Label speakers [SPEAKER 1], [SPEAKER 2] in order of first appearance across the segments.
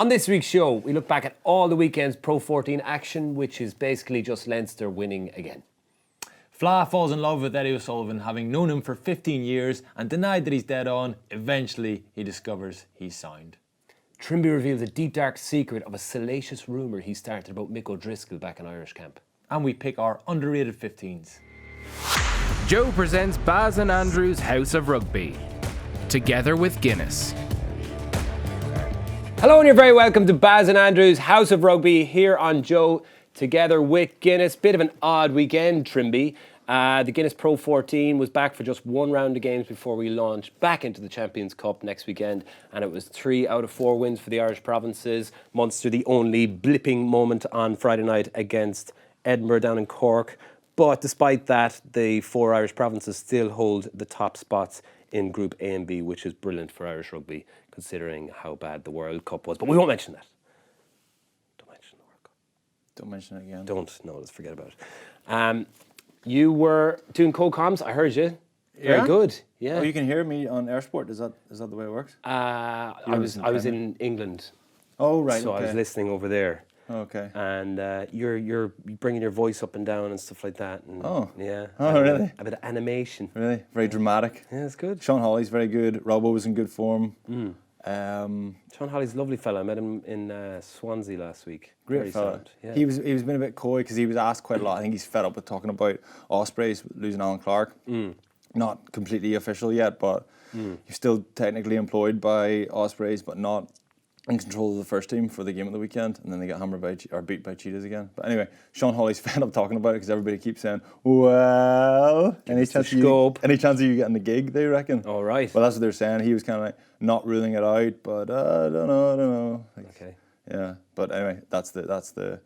[SPEAKER 1] On this week's show, we look back at all the weekend's Pro14 action, which is basically just Leinster winning again.
[SPEAKER 2] Fla falls in love with Eddie O'Sullivan, having known him for 15 years and denied that he's dead on. Eventually, he discovers he's signed.
[SPEAKER 1] Trimble reveals a deep, dark secret of a salacious rumour he started about Mick O'Driscoll back in Irish camp.
[SPEAKER 2] And we pick our underrated 15s.
[SPEAKER 3] Joe presents Baz and Andrew's House of Rugby, together with Guinness.
[SPEAKER 1] Hello and you're very welcome to Baz and Andrew's House of Rugby here on Joe, together with Guinness. Bit of an odd weekend, Trimby. The Guinness Pro14 was back for just one round of games before we launched back into the Champions Cup next weekend, and it was 3 out of 4 wins for the Irish provinces. Munster, the only blipping moment on Friday night against Edinburgh down in Cork. But despite that, the 4 Irish provinces still hold the top spots in Group A and B, which is brilliant for Irish rugby, considering how bad the World Cup was. But we won't mention that. Don't mention the World Cup.
[SPEAKER 2] Don't mention it again.
[SPEAKER 1] No, let's forget about it. You were doing co-coms, I heard you. Very good, yeah.
[SPEAKER 2] Oh, you can hear me on Airsport, is that the way it works?
[SPEAKER 1] I was in England.
[SPEAKER 2] Oh, right,
[SPEAKER 1] So I was listening over there.
[SPEAKER 2] Okay.
[SPEAKER 1] And you're bringing your voice up and down and stuff like that. And yeah.
[SPEAKER 2] Really?
[SPEAKER 1] A bit of animation.
[SPEAKER 2] Really? Very dramatic.
[SPEAKER 1] Yeah, it's good.
[SPEAKER 2] Sean Hawley's very good. Robbo was in good form.
[SPEAKER 1] Sean Hawley's a lovely fella. I met him in Swansea last week.
[SPEAKER 2] Great
[SPEAKER 1] Very
[SPEAKER 2] fella.
[SPEAKER 1] sound. Yeah.
[SPEAKER 2] He was been a bit coy because he was asked quite a lot. I think he's fed up with talking about Ospreys losing Alan Clark. Not completely official yet, but he's still technically employed by Ospreys, but not in control of the first team for the game of the weekend, and then they got beat by Cheetahs again. But anyway, Sean Hawley's fed up talking about it because everybody keeps saying, well, any chance of you getting the gig, they reckon?
[SPEAKER 1] All right.
[SPEAKER 2] Well, that's what they're saying. He was kind of like not ruling it out, but I don't know. Like,
[SPEAKER 1] Okay.
[SPEAKER 2] Yeah, but anyway, that's the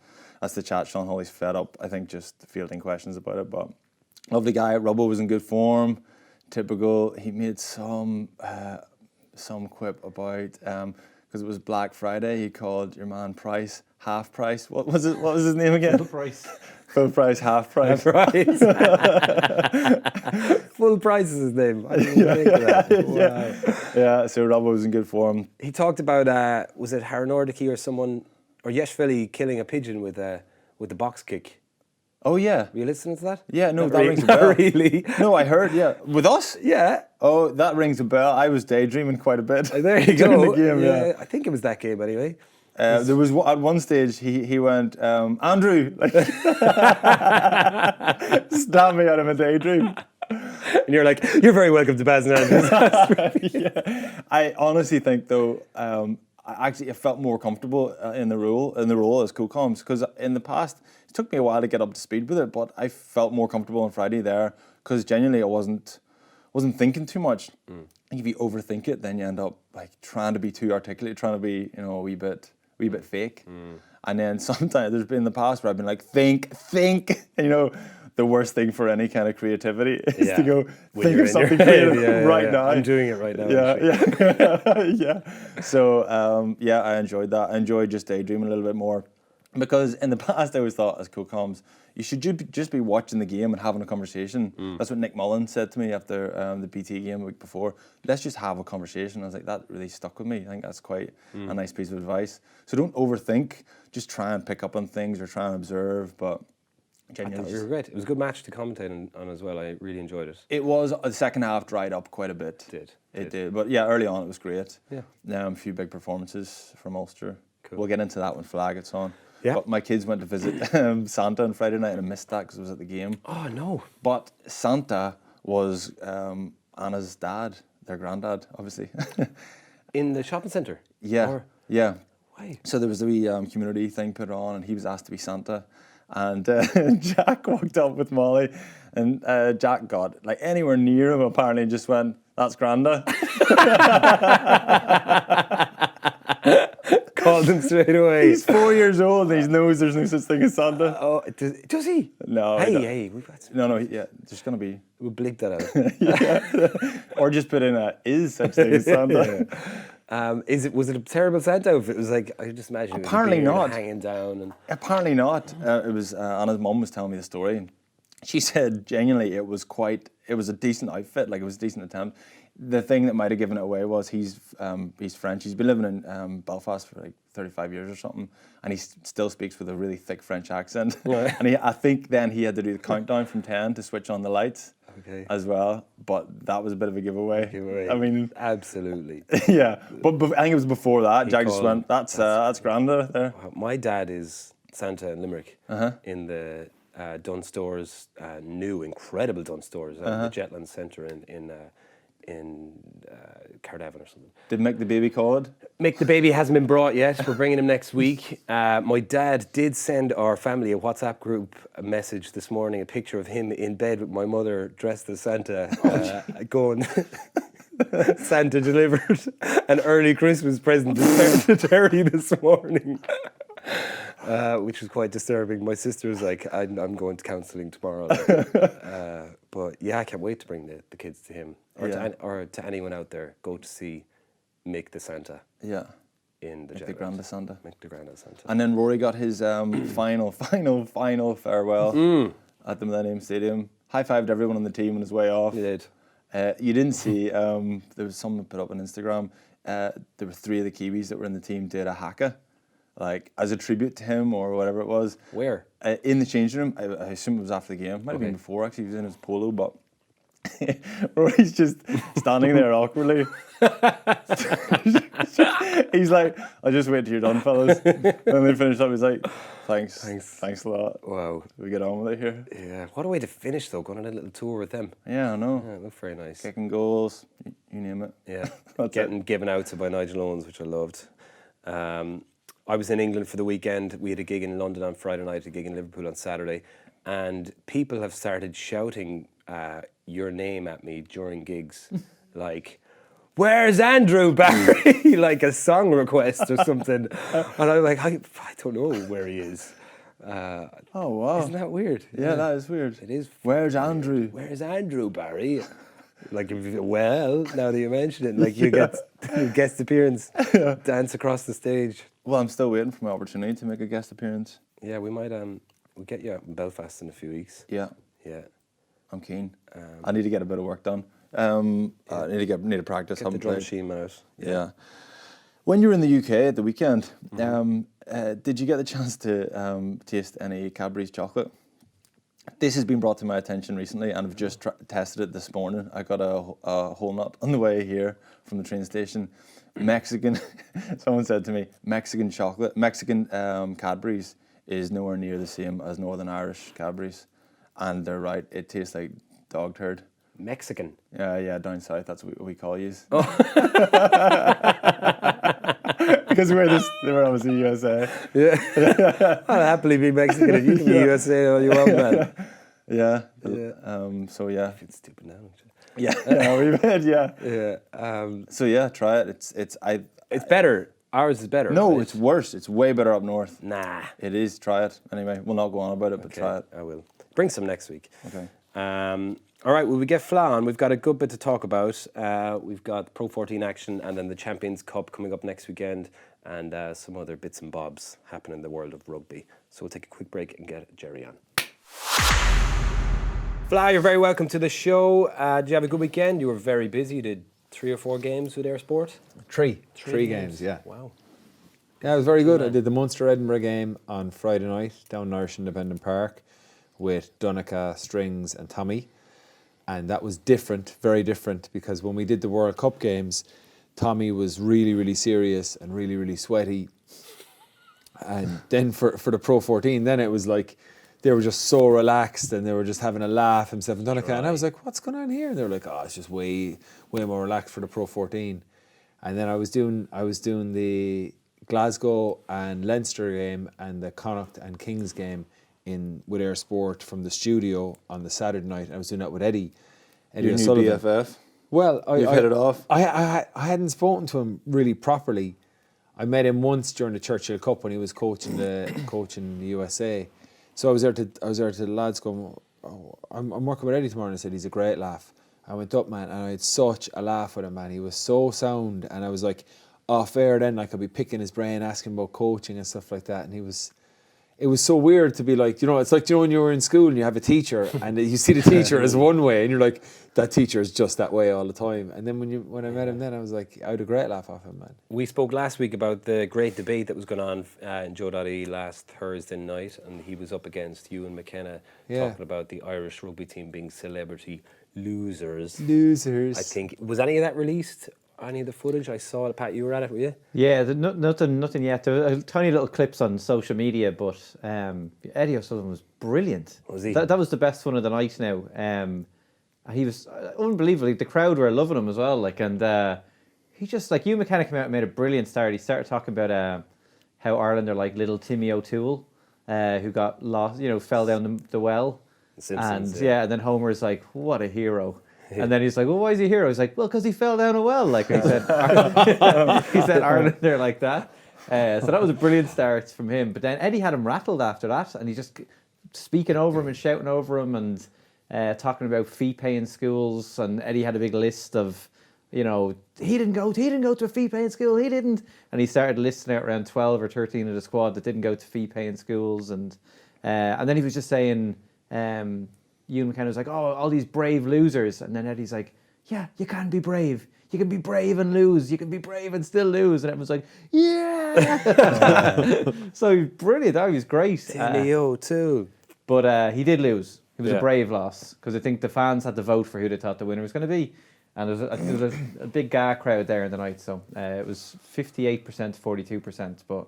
[SPEAKER 2] chat. Sean Hawley's fed up, I think, just fielding questions about it, but lovely guy. Robbo was in good form. Typical. He made some quip about because it was Black Friday. He called your man Price half price. What was his name again?
[SPEAKER 1] Full price.
[SPEAKER 2] Full price, half price.
[SPEAKER 1] Half price. Full price is his name. I didn't even think of that. Wow.
[SPEAKER 2] Yeah, so Robbo was in good form.
[SPEAKER 1] He talked about was it Harnordiki or someone or Yeshvili killing a pigeon with the box kick.
[SPEAKER 2] Oh yeah.
[SPEAKER 1] Were you listening to that?
[SPEAKER 2] Yeah, no,
[SPEAKER 1] Not
[SPEAKER 2] that
[SPEAKER 1] really,
[SPEAKER 2] rings a bell.
[SPEAKER 1] Not really.
[SPEAKER 2] No, I heard, yeah. With us?
[SPEAKER 1] Yeah.
[SPEAKER 2] Oh, that rings a bell. I was daydreaming quite a bit.
[SPEAKER 1] There you
[SPEAKER 2] during
[SPEAKER 1] go.
[SPEAKER 2] the game, yeah.
[SPEAKER 1] I think it was that game anyway.
[SPEAKER 2] There was at one stage he went, Andrew, like, stabbed me out of a daydream.
[SPEAKER 1] And you're like, you're very welcome to Baz and Andrew's.
[SPEAKER 2] Yeah. I honestly think though, I felt more comfortable in the role as co-coms, because in the past it took me a while to get up to speed with it, but I felt more comfortable on Friday there because genuinely I wasn't thinking too much. I think if you overthink it, then you end up like trying to be too articulate, trying to be a wee bit fake. And then sometimes there's been in the past where I've been like think, and the worst thing for any kind of creativity is to go think of something creative right now.
[SPEAKER 1] I'm doing it right now.
[SPEAKER 2] Yeah. So I enjoyed that. I enjoyed just daydreaming a little bit more, because in the past I always thought as co-coms you should just be watching the game and having a conversation. That's what Nick Mullen said to me after the BT game the week before. Let's just have a conversation. I was like, that really stuck with me. I think that's quite a nice piece of advice. So don't overthink. Just try and pick up on things or try and observe. But genuinely,
[SPEAKER 1] you were great. It was a good match to commentate on as well. I really enjoyed it.
[SPEAKER 2] It was. The second half dried up quite a bit. It did. But yeah, early on it was great. Yeah. A few big performances from Ulster. Cool. We'll get into that when Flag gets on. Yeah. But my kids went to visit Santa on Friday night and I missed that because I was at the game.
[SPEAKER 1] Oh, no.
[SPEAKER 2] But Santa was Anna's dad, their granddad, obviously.
[SPEAKER 1] In the shopping centre?
[SPEAKER 2] Yeah. Yeah.
[SPEAKER 1] Why?
[SPEAKER 2] So there was the wee community thing put on and he was asked to be Santa. And Jack walked up with Molly and Jack got like anywhere near him apparently and just went, that's Granda.
[SPEAKER 1] Called him straight away.
[SPEAKER 2] He's 4 years old and he knows there's no such thing as Santa.
[SPEAKER 1] Oh, does he?
[SPEAKER 2] No.
[SPEAKER 1] Hey, we've got some.
[SPEAKER 2] No, yeah, there's going to be...
[SPEAKER 1] We'll bleep that out.
[SPEAKER 2] Or just put in is such thing as Santa.
[SPEAKER 1] Was it a terrible Santa? If it was like, I just imagine
[SPEAKER 2] apparently not
[SPEAKER 1] hanging down. And
[SPEAKER 2] apparently not. It was Anna's mum was telling me the story. She said genuinely it was a decent outfit, like it was a decent attempt. the thing that might have given it away was he's French. He's been living in Belfast for like 35 years or something, and he still speaks with a really thick French accent.
[SPEAKER 1] Right.
[SPEAKER 2] And I think then he had to do the countdown from 10 to switch on the lights as well. But that was a bit of a giveaway. I mean,
[SPEAKER 1] absolutely.
[SPEAKER 2] Yeah, but I think it was before that. Jack just
[SPEAKER 1] called-
[SPEAKER 2] went, that's grand there.
[SPEAKER 1] My dad is Santa in Limerick in the Dunn Stores, new, incredible Dunn Stores, the Jetland Centre in Cardiff or something.
[SPEAKER 2] Did Mick the baby call it?
[SPEAKER 1] Mick the baby hasn't been brought yet. We're bringing him next week. My dad did send our family a WhatsApp group a message this morning, a picture of him in bed with my mother dressed as Santa, going, Santa delivered an early Christmas present to Terry this morning. Which was quite disturbing. My sister was like, I'm going to counselling tomorrow. But yeah, I can't wait to bring the kids to him. Or to anyone out there, go to see Mick the Santa.
[SPEAKER 2] Yeah.
[SPEAKER 1] In the
[SPEAKER 2] Mick the Grande Santa.
[SPEAKER 1] Mick the Grande Santa.
[SPEAKER 2] And then Rory got his final farewell at the Millennium Stadium. High-fived everyone on the team on his way off.
[SPEAKER 1] He did.
[SPEAKER 2] You didn't see, there was someone put up on Instagram, there were 3 of the Kiwis that were in the team did a haka, like as a tribute to him or whatever it was.
[SPEAKER 1] Where?
[SPEAKER 2] In the changing room. I assume it was after the game. Might have been before, actually. He was in his polo, but Rory's just standing there awkwardly. He's like, I'll just wait till you're done, fellas. And then they finished up, he's like, thanks a lot.
[SPEAKER 1] Wow.
[SPEAKER 2] We get on with it here.
[SPEAKER 1] Yeah. What a way to finish, though, going on a little tour with them.
[SPEAKER 2] Yeah, I know.
[SPEAKER 1] Yeah, it looked very nice.
[SPEAKER 2] Kicking goals, you name it.
[SPEAKER 1] Yeah. Getting given out to by Nigel Owens, which I loved. I was in England for the weekend. We had a gig in London on Friday night, a gig in Liverpool on Saturday. And people have started shouting your name at me during gigs. Like, where's Andrew Barry? Like a song request or something. And I'm like, I don't know where he is.
[SPEAKER 2] Oh, wow.
[SPEAKER 1] Isn't that weird?
[SPEAKER 2] Yeah, that is weird.
[SPEAKER 1] It is.
[SPEAKER 2] Where's Andrew?
[SPEAKER 1] Where's Andrew Barry? Like, well, now that you mention it, like you get a guest appearance, dance across the stage.
[SPEAKER 2] Well, I'm still waiting for my opportunity to make a guest appearance.
[SPEAKER 1] Yeah, we might we'll get you out in Belfast in a few weeks.
[SPEAKER 2] Yeah.
[SPEAKER 1] Yeah.
[SPEAKER 2] I'm keen. I need to get a bit of work done. I need to practice.
[SPEAKER 1] Get the drum machine out.
[SPEAKER 2] Yeah. When you were in the UK at the weekend, did you get the chance to taste any Cadbury's chocolate? This has been brought to my attention recently, and I've just tested it this morning. I got a whole nut on the way here from the train station. Mexican, someone said to me, Mexican Cadbury's is nowhere near the same as Northern Irish Cadbury's. And they're right, it tastes like dog turd.
[SPEAKER 1] Mexican?
[SPEAKER 2] Yeah, down south, that's what we call yous.
[SPEAKER 1] Oh.
[SPEAKER 2] Because we're obviously USA.
[SPEAKER 1] Yeah. I'll happily be Mexican if you can be USA all you want, man.
[SPEAKER 2] Yeah. So yeah.
[SPEAKER 1] It's stupid now.
[SPEAKER 2] Yeah, we did, yeah.
[SPEAKER 1] Yeah.
[SPEAKER 2] So yeah, try it. It's
[SPEAKER 1] better. Ours is better.
[SPEAKER 2] No,
[SPEAKER 1] right?
[SPEAKER 2] it's worse. It's way better up north.
[SPEAKER 1] Nah.
[SPEAKER 2] It is. Try it. Anyway, we'll not go on about it, but try it.
[SPEAKER 1] I will. Bring some next week.
[SPEAKER 2] Okay.
[SPEAKER 1] All right, well, we get Fla on. We've got a good bit to talk about. We've got Pro 14 action and then the Champions Cup coming up next weekend and some other bits and bobs happening in the world of rugby. So we'll take a quick break and get Jerry on. Fla, you're very welcome to the show. Did you have a good weekend? You were very busy. You did 3 or 4 games with Air Sport?
[SPEAKER 4] Three games, yeah.
[SPEAKER 1] Wow.
[SPEAKER 4] Yeah, it was very good. I did the Munster Edinburgh game on Friday night down in Irish Independent Park with Donica, Strings and Tommy. And that was different, very different, because when we did the World Cup games, Tommy was really, really serious and really, really sweaty. And then for the Pro 14, then it was like they were just so relaxed and they were just having a laugh, himself and Donica. And I was like, what's going on here? And they were like, oh, it's just way more relaxed for the Pro 14. And then I was doing the Glasgow and Leinster game and the Connacht and Kings game with Air Sport from the studio on the Saturday night. I was doing that with Eddie
[SPEAKER 2] Your new
[SPEAKER 4] O'Sullivan.
[SPEAKER 2] BFF.
[SPEAKER 4] Well,
[SPEAKER 2] You've hit it off.
[SPEAKER 4] I hadn't spoken to him really properly. I met him once during the Churchill Cup when he was coaching the USA. So I was there to the lads going, oh, I'm working with Eddie tomorrow, and I said he's a great laugh. I went up, man, and I had such a laugh with him, man. He was so sound, and I was like, off air then, I could be picking his brain, asking about coaching and stuff like that, and it was so weird to be like, it's like, when you were in school and you have a teacher and you see the teacher as one way and you're like, that teacher is just that way all the time. And then when I met him then, I was like, I had a great laugh off him, man.
[SPEAKER 1] We spoke last week about the great debate that was going on in JOE.ie last Thursday night, and he was up against Ewan McKenna talking about the Irish rugby team being celebrity losers. I think, was any of that released? Any of the footage? I saw it. Pat, you were at it, were you?
[SPEAKER 5] Yeah, nothing yet. There were tiny little clips on social media, but Eddie O'Sullivan was brilliant.
[SPEAKER 1] Was he?
[SPEAKER 5] That was the best one of the night now. He was unbelievable. The crowd were loving him as well. And he just, Ewan McKenna came out and made a brilliant start. He started talking about how Ireland are like little Timmy O'Toole, who got lost, fell down the well.
[SPEAKER 1] The Simpsons,
[SPEAKER 5] and and then Homer's like, what a hero. And then he's like, well, why is he a hero? He's like, well, because he fell down a well. He said, he said Ireland are like that. So that was a brilliant start from him. But then Eddie had him rattled after that, and he just speaking over him and shouting over him and talking about fee paying schools. And Eddie had a big list of, he didn't go to a fee paying school. He didn't. And he started listing out around 12 or 13 of the squad that didn't go to fee paying schools. And then he was just saying. Ewan McKenna was like, oh, all these brave losers. And then Eddie's like, yeah, you can be brave. You can be brave and lose. You can be brave and still lose. And everyone's like, yeah. So brilliant. That was great.
[SPEAKER 1] Timmy O'Toole.
[SPEAKER 5] But he did lose. It was a brave loss because I think the fans had to vote for who they thought the winner was going to be. And there was a big Gaughan crowd there in the night. So it was 58%, 42%. But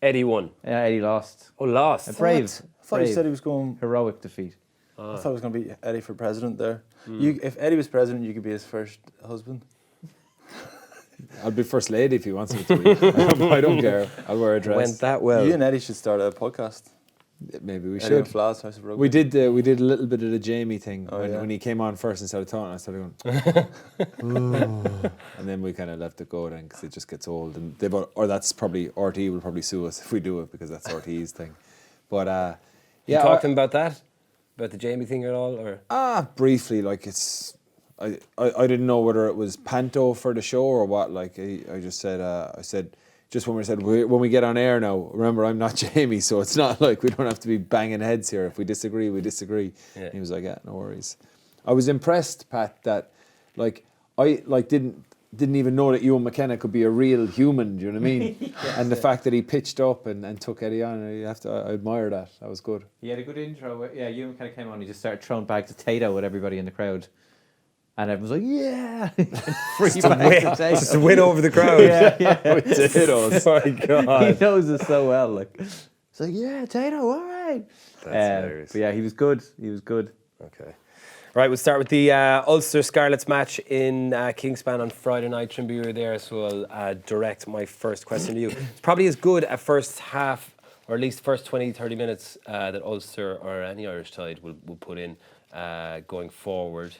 [SPEAKER 1] Eddie won.
[SPEAKER 5] Eddie lost.
[SPEAKER 1] Oh, lost.
[SPEAKER 5] Brave.
[SPEAKER 2] I thought he said he was going...
[SPEAKER 5] Heroic defeat.
[SPEAKER 2] I thought it was going to be Eddie for president there. If Eddie was president, you could be his first husband.
[SPEAKER 4] I'll be first lady if he wants me to be. I don't care. I'll wear a dress.
[SPEAKER 1] Went that well.
[SPEAKER 2] You and Eddie should start a podcast.
[SPEAKER 4] Maybe we
[SPEAKER 2] Eddie
[SPEAKER 4] should.
[SPEAKER 2] and Fla's House of Rugby.
[SPEAKER 4] We did a little bit of the Jamie thing
[SPEAKER 2] yeah.
[SPEAKER 4] when he came on first and started talking. I started going, and then we kind of left it go then because it just gets old. And that's probably RT will probably sue us if we do it because that's RT's thing. But
[SPEAKER 1] You talked to him about that? About the Jamie thing at all? Or
[SPEAKER 4] briefly, it's I didn't know whether it was panto for the show or what. I just said I said just when we get on air now, remember I'm not Jamie, so it's not like we don't have to be banging heads here. If we disagree, we disagree. Yeah. And he was like, yeah, no worries. I was impressed, Pat, that I didn't even know that Ewan McKenna could be a real human, do you know what I mean? Yes, and the fact that he pitched up and took Eddie on, I admire that. That was good.
[SPEAKER 5] He had a good intro. Yeah, Ewan McKenna came on, he just started throwing bags of potato at everybody in the crowd. And everyone was like, yeah!
[SPEAKER 1] Just to win over the crowd.
[SPEAKER 5] yeah.
[SPEAKER 1] Potatoes. Oh my God.
[SPEAKER 5] He knows it so well. It's like, yeah, potato, all right.
[SPEAKER 1] That's hilarious.
[SPEAKER 5] But yeah, he was good.
[SPEAKER 1] Okay. Right, we'll start with the Ulster Scarlets match in Kingspan on Friday night. Trimble, you were there, so I'll direct my first question to you. It's probably as good a first half, or at least first 20, 30 minutes that Ulster or any Irish side will put in going forward.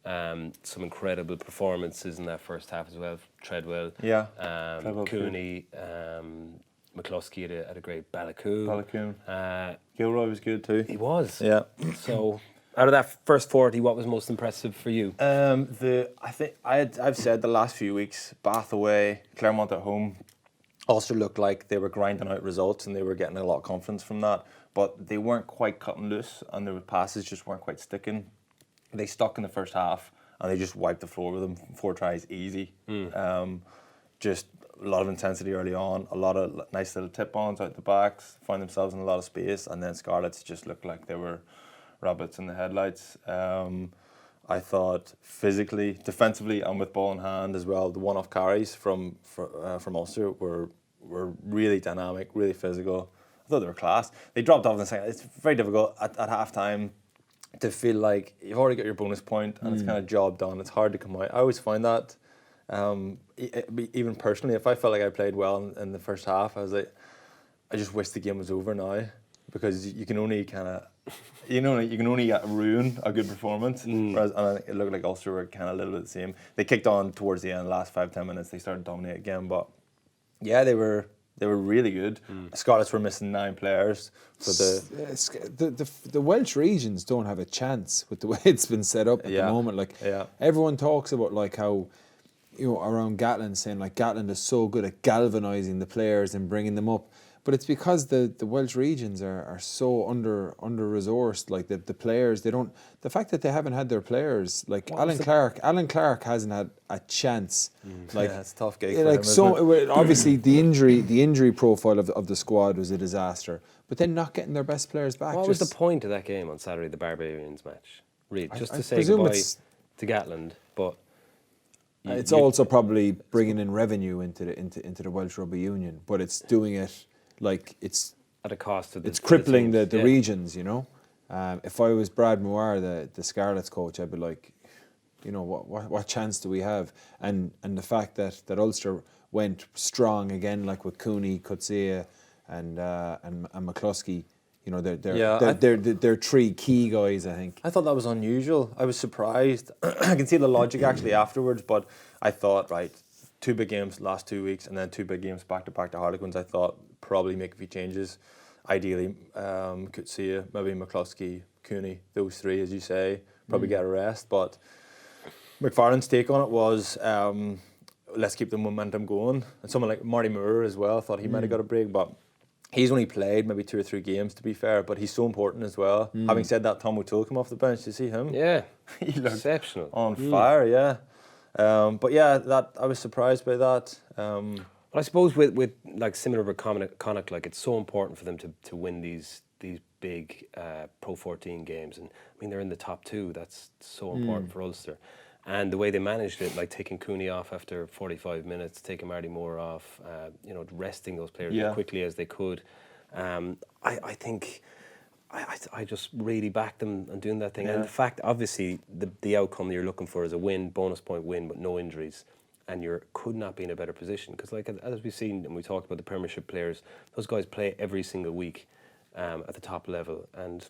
[SPEAKER 1] Some incredible performances in that first half as well. Treadwell, Cooney, McCluskey had a great Balakoon.
[SPEAKER 2] Gilroy was good too.
[SPEAKER 1] He was.
[SPEAKER 2] Yeah.
[SPEAKER 1] So, out of that first 40, what was most impressive for you?
[SPEAKER 2] I think I've said the last few weeks, Bath away, Claremont at home, Ulster looked like they were grinding out results and they were getting a lot of confidence from that, but they weren't quite cutting loose and their passes just weren't quite sticking. They stuck in the first half and they just wiped the floor with them. 4 tries, easy. Just a lot of intensity early on, a lot of nice little tip-ons out the backs, found themselves in a lot of space, and then Scarlets just looked like they were rabbits in the headlights. I thought physically, defensively, and with ball in hand as well, the one-off carries from Ulster were really dynamic, really physical. I thought they were class. They dropped off in the second. It's very difficult at half-time to feel like you've already got your bonus point and it's kind of job done. It's hard to come out. I always find that, even personally, if I felt like I played well in the first half, I was like, I just wish the game was over now, because you can only ruin a good performance. Whereas it looked like Ulster were kind of a little bit the same. They kicked on towards the end, last 5-10 minutes, they started to dominate again. But yeah, they were really good. Scarlets were missing 9 players. So
[SPEAKER 4] the Welsh regions don't have a chance with the way it's been set up at the moment. Everyone talks about how around Gatland, saying like Gatland is so good at galvanising the players and bringing them up. But it's because the Welsh regions are so under resourced. Like the players, they don't. The fact that they haven't had their players, like Alan Clark hasn't had a chance. Like
[SPEAKER 2] yeah, it's a tough gig.
[SPEAKER 4] like obviously the injury profile of the squad was a disaster. But then not getting their best players back.
[SPEAKER 1] What was the point of that game on Saturday, the Barbarians match? Really, just to say goodbye to Gatland, but.
[SPEAKER 4] It's also probably bringing in revenue into the Welsh Rugby Union, but it's doing it like it's
[SPEAKER 1] at a cost of
[SPEAKER 4] it's crippling the regions. If I was Brad Moir, the Scarlets coach, I'd be like, what chance do we have? And the fact that Ulster went strong again, like with Cooney, Coetzee, and McCluskey. They're three key guys, I think.
[SPEAKER 2] I thought that was unusual. I was surprised. I can see the logic actually afterwards, but I thought, right, 2 big games last 2 weeks and then 2 big games back to Harlequins. I thought probably make a few changes. Ideally, Coetzee, maybe McCluskey, Cooney, those 3, as you say, probably get a rest. But McFarlane's take on it was, let's keep the momentum going. And someone like Marty Moore as well, I thought he might have got a break, but he's only played maybe 2 or 3 games, to be fair, but he's so important as well. Having said that, Tom O'Toole came off the bench. Did you see him?
[SPEAKER 1] Yeah,
[SPEAKER 2] he looked
[SPEAKER 1] exceptional,
[SPEAKER 2] on fire. Yeah, but yeah, that I was surprised by that.
[SPEAKER 1] But I suppose with like similar with Connacht, like it's so important for them to win these big Pro 14 games, and I mean they're in the top 2. That's so important for Ulster. And the way they managed it, like taking Cooney off after 45 minutes, taking Marty Moore off, resting those players as quickly as they could. I think I just really backed them on doing that thing. And the fact, obviously, the outcome you're looking for is a win, bonus point win, but no injuries. And you could not be in a better position. Because like as we've seen, and we talked about the Premiership players, those guys play every single week at the top level. And,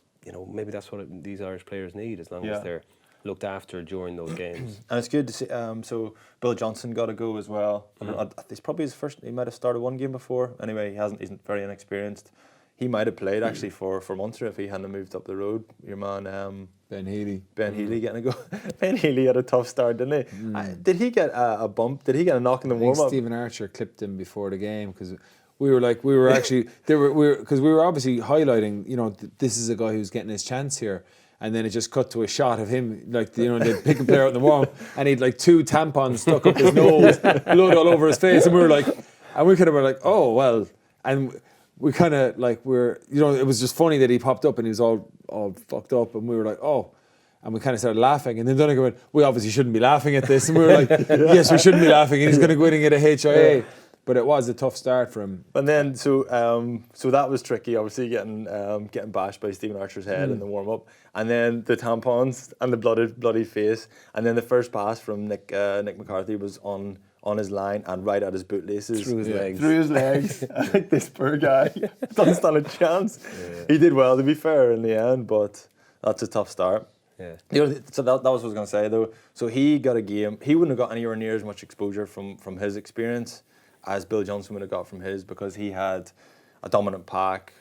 [SPEAKER 1] maybe that's what these Irish players need, as long as they're looked after during those games.
[SPEAKER 2] And it's good to see, so Bill Johnson got to go as well. It's probably his first, he might have started 1 game before. Anyway, he's very inexperienced. He might have played actually for Munster if he hadn't moved up the road. Your man
[SPEAKER 4] Ben Healy.
[SPEAKER 2] Ben Healy getting a go. Ben Healy had a tough start, didn't he? Did he get a bump? Did he get a knock in the warm-up?
[SPEAKER 4] Stephen Archer clipped him before the game because we were obviously highlighting, this is a guy who's getting his chance here. And then it just cut to a shot of him, like, they'd pick a player out in the warm, and he'd like 2 tampons stuck up his nose, blood all over his face, and we kind of were like, oh, well. And we kind of like, it was just funny that he popped up and he was all fucked up, and we were like, oh. And we kind of started laughing, and then Donegan went, we obviously shouldn't be laughing at this. And we were like, yes, we shouldn't be laughing, and he's going to go in and get a HIA. Yeah. But it was a tough start for him.
[SPEAKER 2] And then, so that was tricky, obviously, getting bashed by Stephen Archer's head in the warm-up. And then the tampons and the bloody face. And then the first pass from Nick McCarthy was on his line and right at his bootlaces.
[SPEAKER 1] Through
[SPEAKER 2] his legs. Like, this poor guy doesn't stand a chance. Yeah. He did well, to be fair, in the end, but that's a tough start. Yeah. So that was what I was going to say, though. So he got a game. He wouldn't have got anywhere near as much exposure from his experience as Bill Johnson would have got from his, because he had a dominant pack,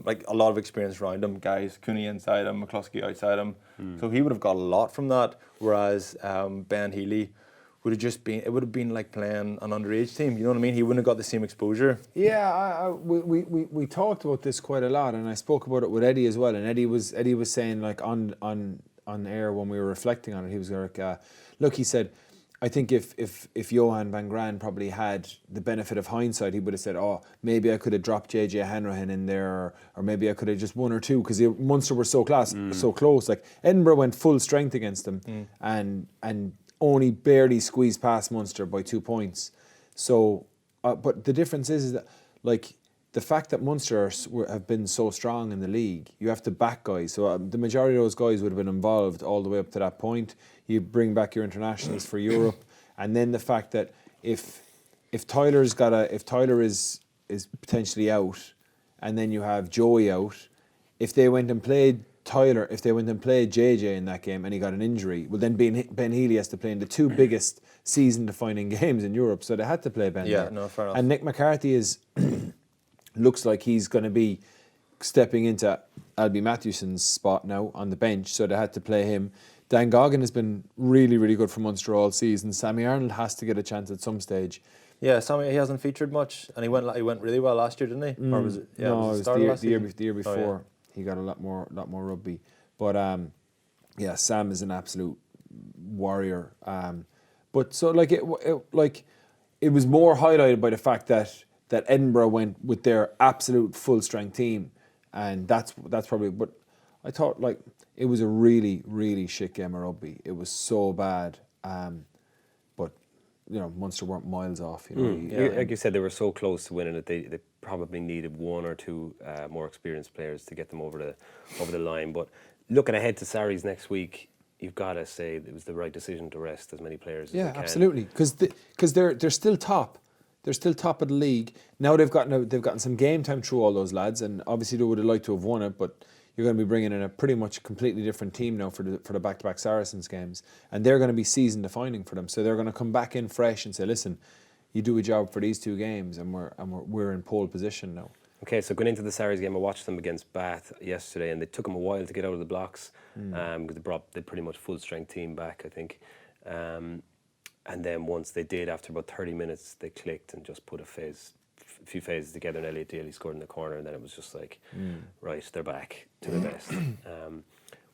[SPEAKER 2] like a lot of experience around him, guys, Cooney inside him, McCluskey outside him. So he would have got a lot from that, whereas Ben Healy would have been like playing an underage team, you know what I mean? He wouldn't have got the same exposure.
[SPEAKER 4] Yeah, we talked about this quite a lot, and I spoke about it with Eddie as well, and Eddie was saying, like, on air when we were reflecting on it, he was like, look, he said, I think if Johan van Graan probably had the benefit of hindsight, he would have said, oh, maybe I could have dropped JJ Hanrahan in there, or maybe I could have just 1 or 2, because Munster were so close. Like, Edinburgh went full strength against them and only barely squeezed past Munster by 2 points. So, but the difference is that, like, the fact that Munster have been so strong in the league, you have to back guys. So the majority of those guys would have been involved all the way up to that point. You bring back your internationals for Europe, and then the fact that if Tyler is potentially out, and then you have Joey out, if they went and played Tyler, if they went and played JJ in that game and he got an injury, well, then Ben Healy has to play in the 2 biggest season-defining games in Europe, so they had to play Ben.
[SPEAKER 2] Yeah, no, fair enough.
[SPEAKER 4] And Nick McCarthy looks like he's going to be stepping into Albie Matthewson's spot now on the bench, so they had to play him. Dan Gaughan has been really, really good for Munster all season. Sammy Arnold has to get a chance at some stage.
[SPEAKER 2] Yeah, Sammy, he hasn't featured much, and he went really well last year, didn't he? Or was it? Yeah,
[SPEAKER 4] No,
[SPEAKER 2] was
[SPEAKER 4] it
[SPEAKER 2] the start of last
[SPEAKER 4] the year
[SPEAKER 2] season?
[SPEAKER 4] before. He got a lot more rugby. But yeah, Sam is an absolute warrior. But so like it was more highlighted by the fact that Edinburgh went with their absolute full strength team, and that's probably. But I thought like it was a really, really shit game of rugby. It was so bad. But you know, Munster weren't miles off. You know,
[SPEAKER 1] Like you said, they were so close to winning it. They probably needed one or two more experienced players to get them over the line. But looking ahead to Sarries next week, you've got to say it was the right decision to rest as many players as they can.
[SPEAKER 4] Yeah, absolutely. Because they're still top. They're still top of the league. Now they've gotten some game time through all those lads, and obviously they would have liked to have won it, but you're going to be bringing in a pretty much completely different team now for the back-to-back Saracens games, and they're going to be season defining for them. So they're going to come back in fresh and say, listen, you do a job for these two games, and we're in pole position now.
[SPEAKER 1] Okay, so going into the Sarries game, I watched them against Bath yesterday, and they took them a while to get out of the blocks because they brought the pretty much full-strength team back, I think. And then once they did, after about 30 minutes, they clicked and just put a few phases together, and Elliot Daly scored in the corner, and then it was just like, right, they're back to the best.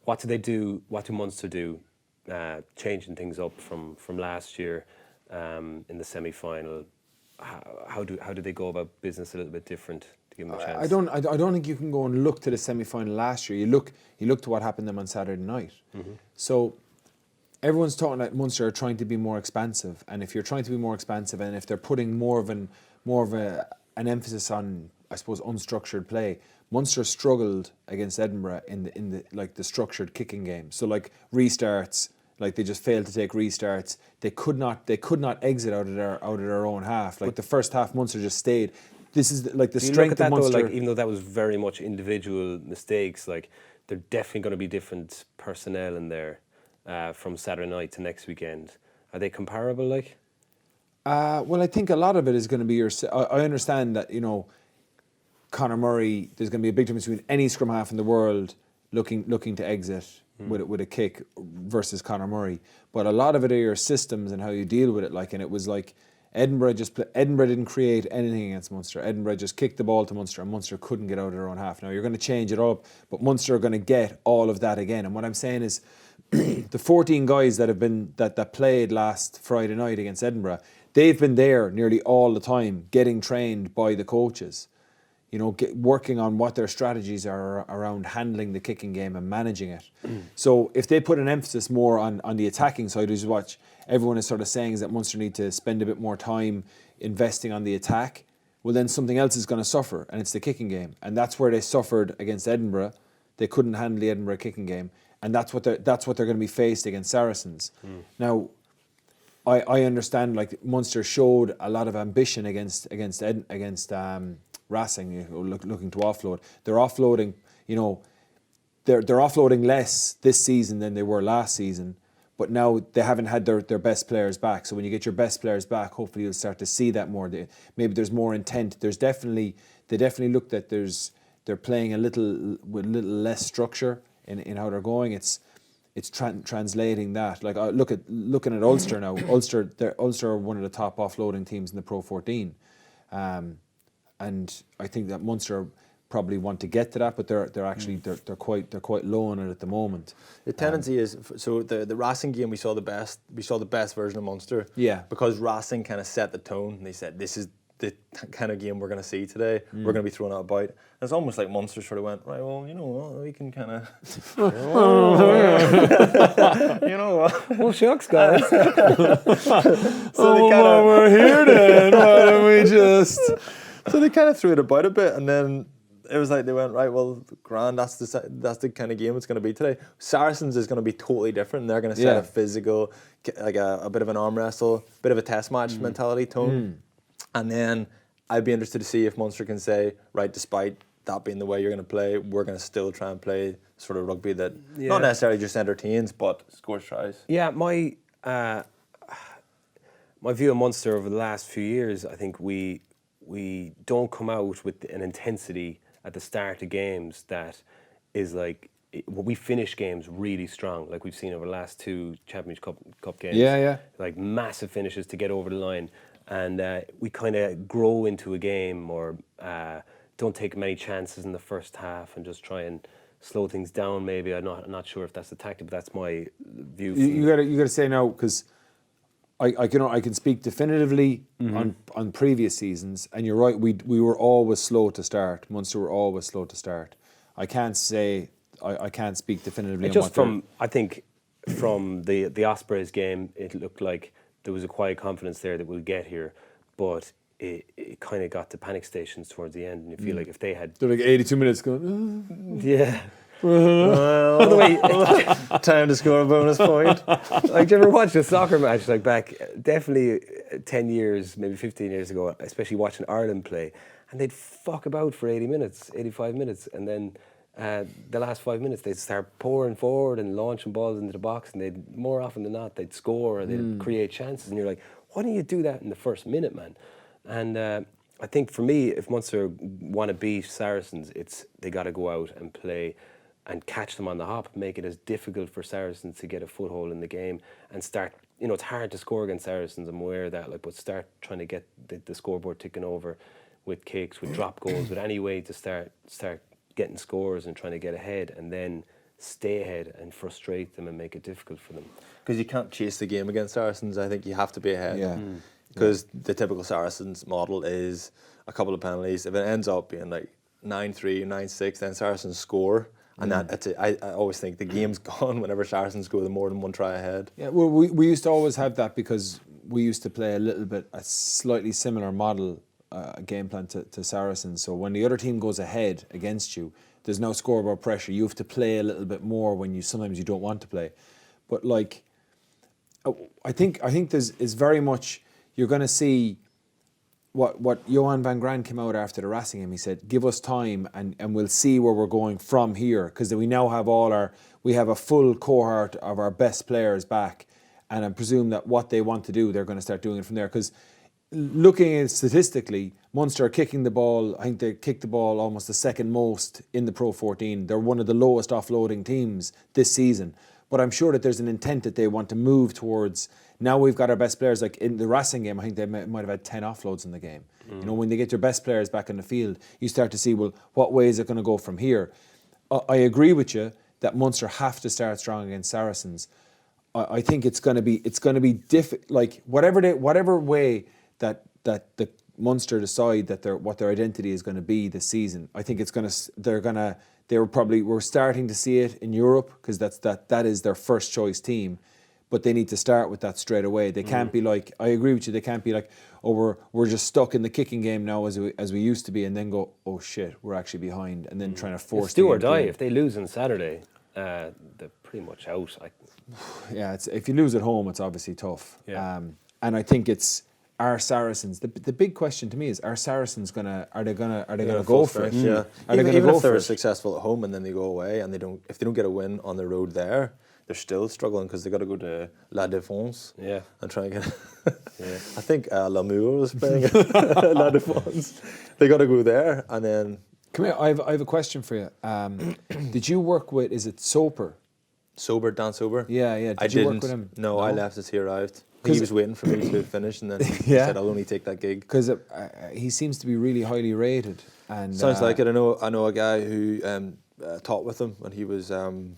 [SPEAKER 1] What do they do? What do Munster do? Changing things up from last year in the semi-final. How do they go about business a little bit different to give them a chance?
[SPEAKER 4] I don't think you can go and look to the semi-final last year. You look to what happened to them on Saturday night. So everyone's talking that Munster are trying to be more expansive, and if you're trying to be more expansive, and if they're putting more of an emphasis on, I suppose, unstructured play, Munster struggled against Edinburgh in the structured kicking game. So like restarts, like they just failed to take restarts. They could not exit out of their own half. Like the first half, Munster just stayed. This is like the strength of Munster.
[SPEAKER 1] Though, like, even though that was very much individual mistakes, like they're definitely going to be different personnel in there from Saturday night to next weekend. Are they comparable? Like,
[SPEAKER 4] well, I think a lot of it is going to be I understand that, you know, Conor Murray. There's going to be a big difference between any scrum half in the world looking to exit with a kick versus Conor Murray. But a lot of it are your systems and how you deal with it. Like, and it was like Edinburgh didn't create anything against Munster. Edinburgh just kicked the ball to Munster, and Munster couldn't get out of their own half. Now you're going to change it up, but Munster are going to get all of that again. And what I'm saying is, the 14 guys that played last Friday night against Edinburgh, they've been there nearly all the time, getting trained by the coaches. You know, working on what their strategies are around handling the kicking game and managing it. So if they put an emphasis more on the attacking side, which is what everyone is sort of saying, is that Munster need to spend a bit more time investing on the attack, well then something else is going to suffer, and it's the kicking game. And that's where they suffered against Edinburgh. They couldn't handle the Edinburgh kicking game, and that's what they're going to be faced against Saracens. Now, I understand, like, Munster showed a lot of ambition against Racing, you know, looking to offload. They're offloading, you know, they're offloading less this season than they were last season, but now they haven't had their best players back. So when you get your best players back, hopefully you'll start to see that more. Maybe there's more intent. They definitely look that they're playing with a little less structure in how they're going. It's translating that. Like, looking at Ulster now. Ulster are one of the top offloading teams in the Pro14. And I think that Munster probably want to get to that, but they're quite low on it at the moment.
[SPEAKER 2] The tendency is, so the Racing game, we saw the best version of Munster.
[SPEAKER 4] Yeah.
[SPEAKER 2] Because Racing kind of set the tone. They said, this is the kind of game we're going to see today. We're going to be throwing out about. And it's almost like Munster sort of went, right, well, you know what, we can kind of... you know what?
[SPEAKER 1] well, shucks, guys.
[SPEAKER 4] We're here then. Why don't we just...
[SPEAKER 2] So they kind of threw it about a bit, and then it was like they went, right, well, grand, that's the kind of game it's going to be today. Saracens is going to be totally different. They're going to set a physical, like a bit of an arm wrestle, bit of a test match mentality tone. And then I'd be interested to see if Munster can say, right, despite that being the way you're going to play, we're going to still try and play sort of rugby that not necessarily just entertains, but scores tries.
[SPEAKER 1] Yeah, my view of Munster over the last few years, I think we don't come out with an intensity at the start of games that is like we finish games really strong, like we've seen over the last 2 Championship Cup games.
[SPEAKER 4] Yeah.
[SPEAKER 1] Like massive finishes to get over the line, and we kind of grow into a game, or don't take many chances in the first half, and just try and slow things down. Maybe I'm not sure if that's the tactic, but that's my view.
[SPEAKER 4] You got to say no, because I can speak definitively on previous seasons, and you're right. We were always slow to start. Munster were always slow to start. I can't say I can't speak definitively.
[SPEAKER 1] Just I think from the Ospreys game, it looked like there was a quiet confidence there that we'll get here, but it kind of got to panic stations towards the end, and you feel like if they had
[SPEAKER 4] they're like 82 minutes going.
[SPEAKER 1] Yeah.
[SPEAKER 2] By the way, time to score a bonus point.
[SPEAKER 1] Like, do you ever watch a soccer match, like back definitely 10 years, maybe 15 years ago, especially watching Ireland play, and they'd fuck about for 80 minutes, 85 minutes, and then the last 5 minutes they'd start pouring forward and launching balls into the box, and they'd, more often than not, they'd score or they'd create chances, and you're like, why don't you do that in the first minute, man? And I think for me, if Munster want to beat Saracens, they got to go out and play and catch them on the hop, make it as difficult for Saracens to get a foothold in the game, and start, it's hard to score against Saracens, I'm aware of that, but start trying to get the scoreboard ticking over with kicks, with drop goals, with any way to start getting scores and trying to get ahead, and then stay ahead and frustrate them and make it difficult for them.
[SPEAKER 2] Because you can't chase the game against Saracens. I think you have to be ahead.
[SPEAKER 4] Yeah.
[SPEAKER 2] Because the typical Saracens model is a couple of penalties. If it ends up being like 9-3, 9-6, then Saracens score. And I always think the game's gone whenever Saracens go the more than one try ahead.
[SPEAKER 4] Yeah, well, we used to always have that because we used to play a slightly similar model game plan to Saracens. So when the other team goes ahead against you, there's no scoreboard pressure. You have to play a little bit more when sometimes you don't want to play. But like, I think is very much, you're going to see what Johan van Graan came out after the Racing game. He said, give us time and we'll see where we're going from here, because we now have we have a full cohort of our best players back, and I presume that what they want to do, they're going to start doing it from there. Because looking at it statistically, Munster are kicking the ball, I think they kicked the ball almost the second most in the Pro 14. They're one of the lowest offloading teams this season. But I'm sure that there's an intent that they want to move towards. Now we've got our best players, like in the Racing game, I think they might have had 10 offloads in the game. When they get your best players back in the field, you start to see, well, what way is it going to go from here? I agree with you that Munster have to start strong against Saracens. I think it's going to be like whatever way that the Munster decide that what their identity is going to be this season. I think we're starting to see it in Europe, because that is their first choice team. But they need to start with that straight away. They can't be like, I agree with you, they can't be like, oh, we're just stuck in the kicking game now as we used to be, and then go, oh shit, we're actually behind, and then trying to force
[SPEAKER 1] it's do or die.
[SPEAKER 4] game.
[SPEAKER 1] If they lose on Saturday, they're pretty much out.
[SPEAKER 4] Yeah, if you lose at home, it's obviously tough.
[SPEAKER 1] Yeah.
[SPEAKER 4] And I think are Saracens, the big question to me is, are Saracens gonna go for it?
[SPEAKER 2] Yeah.
[SPEAKER 4] Are they going to
[SPEAKER 2] even
[SPEAKER 4] go
[SPEAKER 2] if
[SPEAKER 4] for
[SPEAKER 2] they're
[SPEAKER 4] it?
[SPEAKER 2] successful at home and then they go away and if they don't get a win on the road there, they're still struggling because they got to go to La Défense and try and get. I think Lamour was playing La Défense. They got to go there and then.
[SPEAKER 4] Come here, I have a question for you. Did you work with? Is it Soper?
[SPEAKER 2] Dan Sober?
[SPEAKER 4] Yeah.
[SPEAKER 2] I
[SPEAKER 4] Did you
[SPEAKER 2] didn't.
[SPEAKER 4] work with him?
[SPEAKER 2] No, I left as he arrived. He was waiting for me to finish, and then he said, "I'll only take that gig."
[SPEAKER 4] Because he seems to be really highly rated. And
[SPEAKER 2] sounds like it. I know a guy who taught with him when he was. Am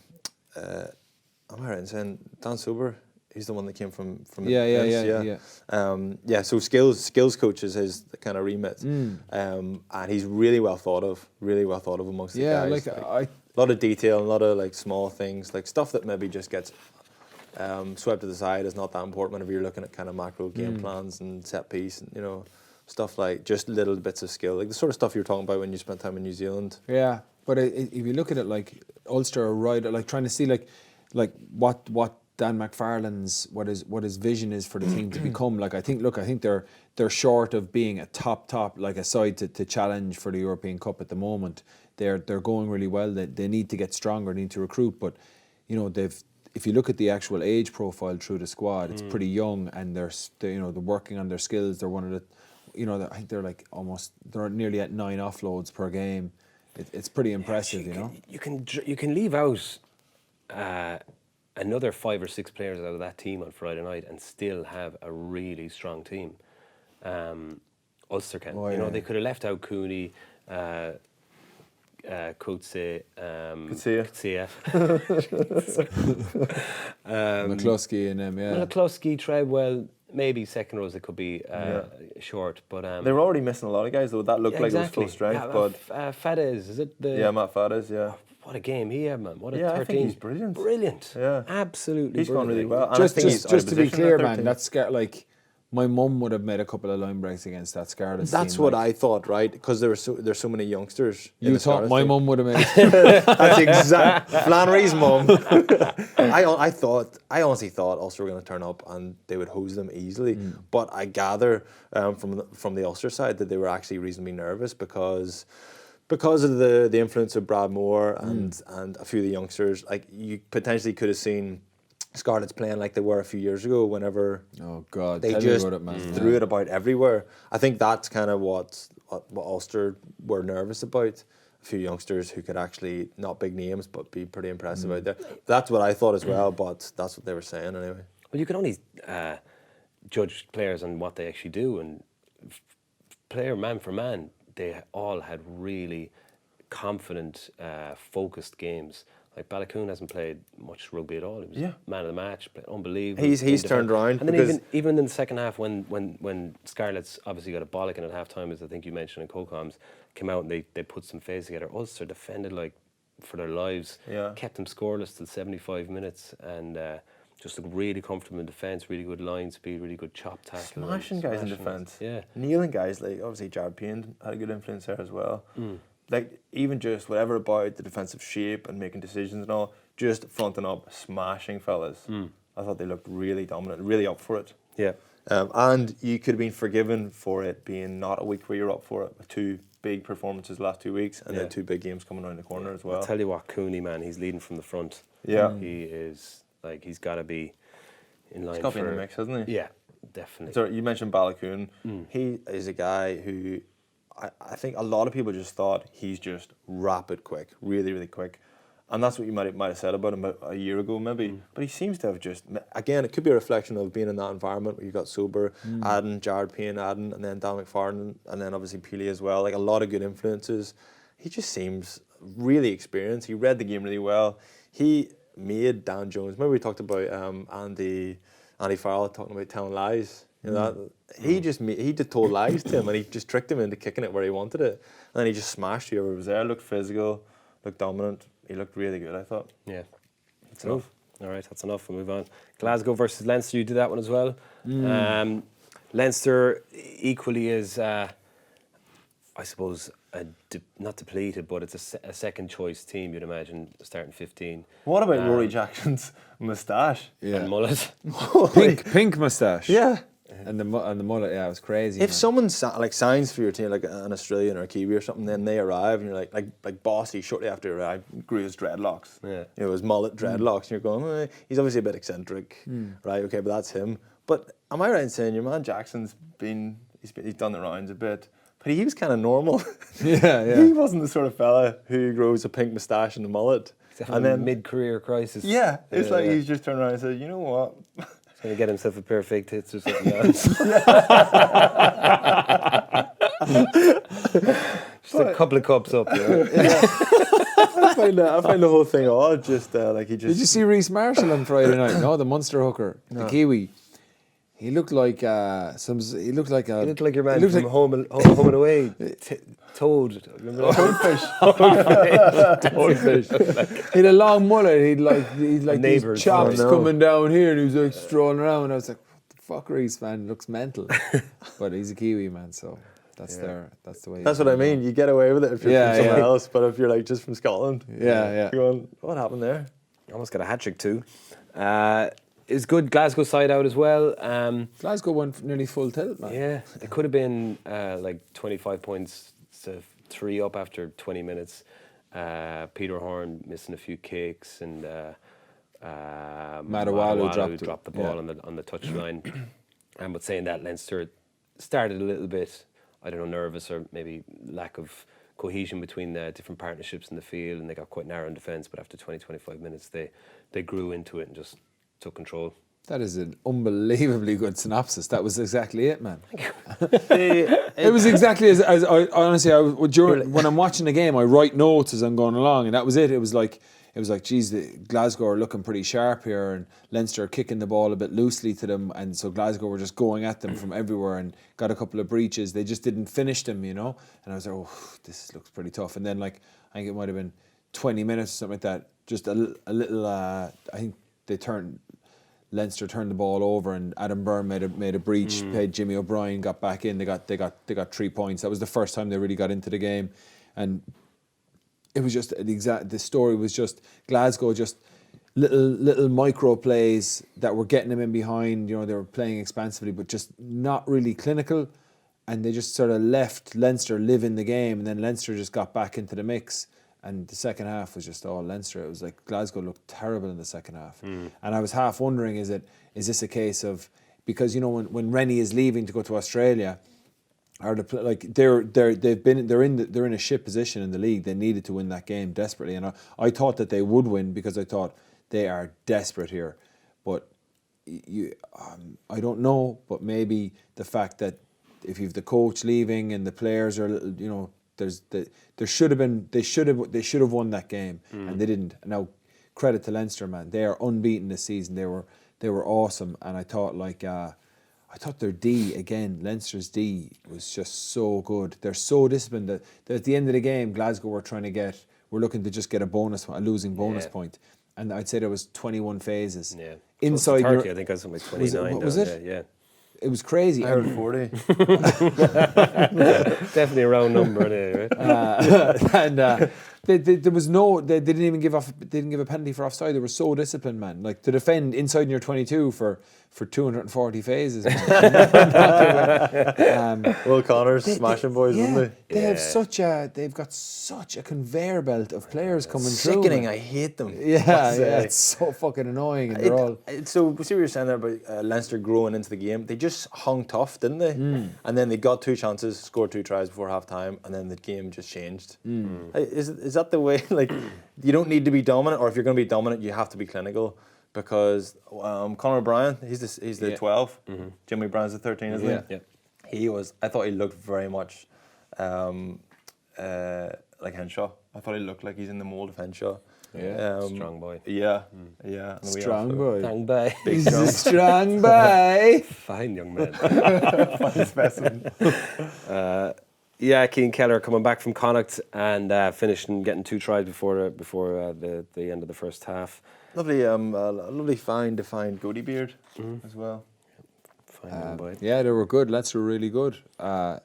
[SPEAKER 2] I right in saying Dan Sober? He's the one that came from
[SPEAKER 4] Yeah.
[SPEAKER 2] So skills coach is his kind of remit, and he's really well thought of amongst the guys. A lot of detail, a lot of like small things, like stuff that maybe just gets swept to the side is not that important whenever you're looking at kind of macro game plans and set piece, and stuff like just little bits of skill, like the sort of stuff you were talking about when you spent time in New Zealand.
[SPEAKER 4] Yeah, but if you look at it, like Ulster are right, like trying to see like what Dan McFarlane's what his vision is for the team to become. Like I think they're short of being a top like a side to challenge for the European Cup at the moment. They're going really well. They need to get stronger, need to recruit, but if you look at the actual age profile through the squad, it's pretty young, and they're working on their skills. They're one of the, I think they're nearly at 9 offloads per game. It's pretty impressive, you know.
[SPEAKER 1] You can leave out another 5 or 6 players out of that team on Friday night and still have a really strong team. Ulster can. They could have left out Cooney, Coetzee,
[SPEAKER 4] McCluskey and them, yeah.
[SPEAKER 1] McCluskey, Treadwell, maybe second rows it could be short, but
[SPEAKER 2] they were already missing a lot of guys though. That looked like it was full strength, but
[SPEAKER 1] Fadez, is it
[SPEAKER 2] Matt Fadez, yeah.
[SPEAKER 1] What a game he had, man! What a 13!
[SPEAKER 2] I think he's brilliant.
[SPEAKER 1] Brilliant,
[SPEAKER 2] yeah,
[SPEAKER 1] absolutely.
[SPEAKER 2] He's gone really well. And
[SPEAKER 4] Just to be clear, man, that's like. My mum would have made a couple of line breaks against that Scarlet team.
[SPEAKER 6] That's what I thought, right? Because there's so many youngsters.
[SPEAKER 4] You thought my mum would have made.
[SPEAKER 6] That's exact. Flannery's mum. I honestly thought Ulster were going to turn up and they would hose them easily. But I gather from the Ulster side that they were actually reasonably nervous because of the influence of Brad Moore and a few of the youngsters. Like you potentially could have seen Scarlets playing like they were a few years ago whenever they just threw it about everywhere. I think that's kind of what Ulster were nervous about. A few youngsters who could actually, not big names, but be pretty impressive out there. That's what I thought as well, but that's what they were saying anyway.
[SPEAKER 1] Well, you can only judge players on what they actually do, and player man for man, they all had really confident, focused games. Like Balakoon hasn't played much rugby at all. He was man of the match, played unbelievable.
[SPEAKER 6] He's turned around.
[SPEAKER 1] And then even in the second half, when Scarlets obviously got a bollocking at half time, as I think you mentioned in Co-Coms, came out and they put some phase together. Ulster defended like for their lives, kept them scoreless till 75 minutes, and just looked really comfortable in defence, really good line speed, really good chop tackle.
[SPEAKER 2] Smashing guys in defence.
[SPEAKER 1] Yeah.
[SPEAKER 2] Kneeling guys, like obviously Jared Payne had a good influence there as well. Like even just whatever about the defensive shape and making decisions and all, just fronting up, smashing fellas. I thought they looked really dominant, really up for it.
[SPEAKER 1] Yeah.
[SPEAKER 2] And you could have been forgiven for it being not a week where you're up for it, with 2 big performances the last 2 weeks and then 2 big games coming around the corner as well.
[SPEAKER 1] I'll tell you what, Cooney, man, he's leading from the front.
[SPEAKER 2] Yeah.
[SPEAKER 1] He is, like, he's got to be in line
[SPEAKER 2] He's got to be in the mix, hasn't he?
[SPEAKER 1] Yeah, definitely.
[SPEAKER 2] So you mentioned Balakoon. He is a guy who I think a lot of people just thought he's just rapid quick, really, really quick. And that's what you might have said about him a year ago, maybe. But he seems to have just...
[SPEAKER 6] Again, it could be a reflection of being in that environment where you got Sober, Adden, Jared Payne, Adden, and then Dan McFarlane, and then obviously Peely as well. Like a lot of good influences. He just seems really experienced. He read the game really well. He made Dan Jones... Maybe we talked about Andy Farrell talking about telling lies. You know, he just told lies to him and he just tricked him into kicking it where he wanted it. And then he just smashed whoever was there. Looked physical, looked dominant. He looked really good, I thought.
[SPEAKER 1] Yeah. That's enough. All right, that's enough. We'll move on. Glasgow versus Leinster, you did that one as well. Leinster equally is, I suppose, not depleted, but it's a second choice team, you'd imagine, starting 15.
[SPEAKER 2] What about Rory Jackson's moustache?
[SPEAKER 1] And mullet?
[SPEAKER 4] Pink moustache.
[SPEAKER 2] Yeah.
[SPEAKER 4] And the mullet, yeah, it was crazy.
[SPEAKER 6] If someone signs for your team, like an Australian or a Kiwi or something, then they arrive and you're like Bossy shortly after he arrived grew his dreadlocks.
[SPEAKER 2] Yeah.
[SPEAKER 6] You know, his mullet dreadlocks, and you're going, he's obviously a bit eccentric, right? Okay, but that's him. But am I right in saying your man Jackson's he's done the rounds a bit, but he was kind of normal.
[SPEAKER 4] Yeah.
[SPEAKER 6] He wasn't the sort of fella who grows a pink moustache and a mullet.
[SPEAKER 1] And then mid-career crisis.
[SPEAKER 2] Yeah, it's like he's just turned around and said, you know what?
[SPEAKER 1] He's going to get himself a pair of fake tits or something else. Just a couple of cups up, you know.
[SPEAKER 6] I find the whole thing odd. Just like he just.
[SPEAKER 4] Did you see Reece Marshall on Friday night? No, the Munster hooker, the Kiwi. He looked like He looked like
[SPEAKER 1] your man from Home and Away. Toad.
[SPEAKER 4] Toadfish. He had a long mullet. He'd like these chops coming down here, and he was like strolling around. I was like, "What the fuck, Reece, man? Looks mental." But he's a Kiwi man, so that's the way.
[SPEAKER 6] That's what I mean. You get away with it if you're from somewhere else, but if you're like just from Scotland, you're going, what happened there?
[SPEAKER 1] Almost got a hat trick too. It's good Glasgow side out as well.
[SPEAKER 4] Glasgow went nearly full tilt, man.
[SPEAKER 1] Yeah, it could have been like 25 points to 3 up after 20 minutes. Peter Horn missing a few kicks, and
[SPEAKER 4] Madawalu
[SPEAKER 1] dropped the ball on the touchline. And but saying that, Leinster started a little bit, I don't know, nervous or maybe lack of cohesion between the different partnerships in the field, and they got quite narrow in defence, but after 20-25 minutes they grew into it and just took control.
[SPEAKER 4] That is an unbelievably good synopsis. That was exactly it, man. It was exactly as I honestly, when I'm watching the game, I write notes as I'm going along, and that was it. It was like, geez, Glasgow are looking pretty sharp here, and Leinster are kicking the ball a bit loosely to them, and so Glasgow were just going at them from everywhere and got a couple of breaches. They just didn't finish them, you know. And I was like, oh, this looks pretty tough. And then, like, I think it might have been 20 minutes or something like that. Just a little. I think Leinster turned the ball over, and Adam Byrne made a breach. Paid Jimmy O'Brien, got back in. They got 3 points. That was the first time they really got into the game, and it was just the story was just Glasgow, just little micro plays that were getting them in behind. You know, they were playing expansively, but just not really clinical, and they just sort of left Leinster live in the game, and then Leinster just got back into the mix. And the second half was just all Leinster. It was like Glasgow looked terrible in the second half. And I was half wondering, is this a case of, because, you know, when Rennie is leaving to go to Australia, they're in a shit position in the league. They needed to win that game desperately, and I thought that they would win, because I thought they are desperate here. But I don't know. But maybe the fact that if you've the coach leaving and the players are, you know, they should have won that game, and they didn't. Now, credit to Leinster, man. They are unbeaten this season. They were awesome, and I thought their D again. Leinster's D was just so good. They're so disciplined that at the end of the game, Glasgow were looking to just get a losing bonus point, and I'd say there was 21 phases.
[SPEAKER 1] Yeah,
[SPEAKER 4] inside
[SPEAKER 1] 30, I think I was something like 29.
[SPEAKER 4] Was it?
[SPEAKER 1] Yeah.
[SPEAKER 4] It was crazy.
[SPEAKER 2] I heard 40.
[SPEAKER 1] Definitely a round number, anyway, right?
[SPEAKER 4] And they didn't even give a penalty for offside. They were so disciplined, man. Like, to defend inside your 22 for 240 phases.
[SPEAKER 6] Will Connors smashing boys, wouldn't they?
[SPEAKER 4] They've got such a conveyor belt of players coming through.
[SPEAKER 6] Sickening. I hate them.
[SPEAKER 4] Yeah, it's so fucking annoying. And they're all.
[SPEAKER 6] So see what you're saying there about Leinster growing into the game. They just hung tough, didn't they? And then they got 2 chances, scored 2 tries before half time, and then the game just changed. Is that the way? Like, you don't need to be dominant, or if you're going to be dominant, you have to be clinical. Because Conor O'Brien, he's the 12. Jimmy Brown's the 13, isn't he?
[SPEAKER 1] Yeah.
[SPEAKER 6] He was. I thought he looked very much like Henshaw. I thought he looked like he's in the mould of Henshaw.
[SPEAKER 1] Yeah, strong boy.
[SPEAKER 6] Yeah, yeah.
[SPEAKER 4] Strong boy.
[SPEAKER 1] Strong boy.
[SPEAKER 4] He's a strong boy.
[SPEAKER 1] Fine young man.
[SPEAKER 6] Fine specimen.
[SPEAKER 1] Yeah, Cian Keller coming back from Connacht and finishing getting 2 tries before the end of the first half.
[SPEAKER 6] Lovely fine defined goatee beard as well.
[SPEAKER 1] Fine young boy.
[SPEAKER 4] Yeah, they were good. Leinster were really good.
[SPEAKER 6] I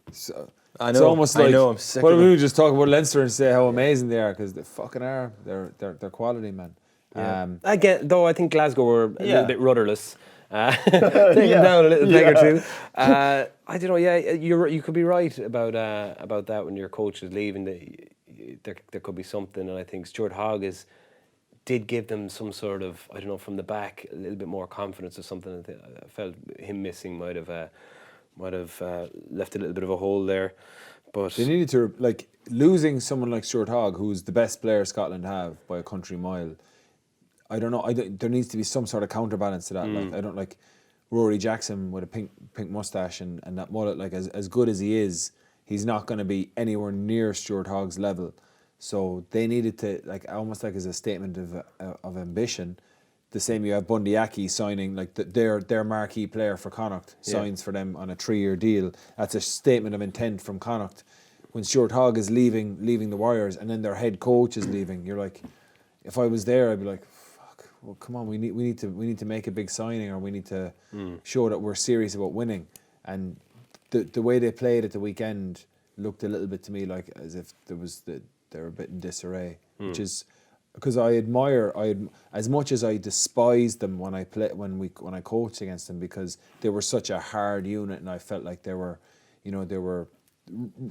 [SPEAKER 6] know.
[SPEAKER 4] It's almost like,
[SPEAKER 6] I know. I'm sick.
[SPEAKER 4] What
[SPEAKER 6] of
[SPEAKER 4] if we
[SPEAKER 6] it.
[SPEAKER 4] just talk about Leinster and say how amazing they are? Because they fucking are. They're quality, man.
[SPEAKER 1] Yeah. Again, though, I think Glasgow were a little bit rudderless. Taking down a little peg or two. I don't know. Yeah, you could be right about that when your coach is leaving. There could be something, and I think Stuart Hogg did give them some sort of, I don't know, from the back a little bit more confidence or something. I felt him missing might have left a little bit of a hole there. But
[SPEAKER 4] they needed to, like, losing someone like Stuart Hogg, who's the best player Scotland have by a country mile. I don't know. There needs to be some sort of counterbalance to that. Like, I don't like Rory Jackson with a pink moustache and that mullet. Like, as good as he is, he's not going to be anywhere near Stuart Hogg's level. So they needed to, like, almost like as a statement of ambition. The same, you have Bundy Aki signing, like their marquee player for Connacht signs for them on a 3-year deal. That's a statement of intent from Connacht. When Stuart Hogg is leaving the Warriors, and then their head coach is leaving, you're like, if I was there, I'd be like, fuck, well, come on, we need to make a big signing, or we need to show that we're serious about winning. And the way they played at the weekend looked a little bit to me like as if they're a bit in disarray, which is. Because I as much as I despised them when I coached against them, because they were such a hard unit, and I felt like they were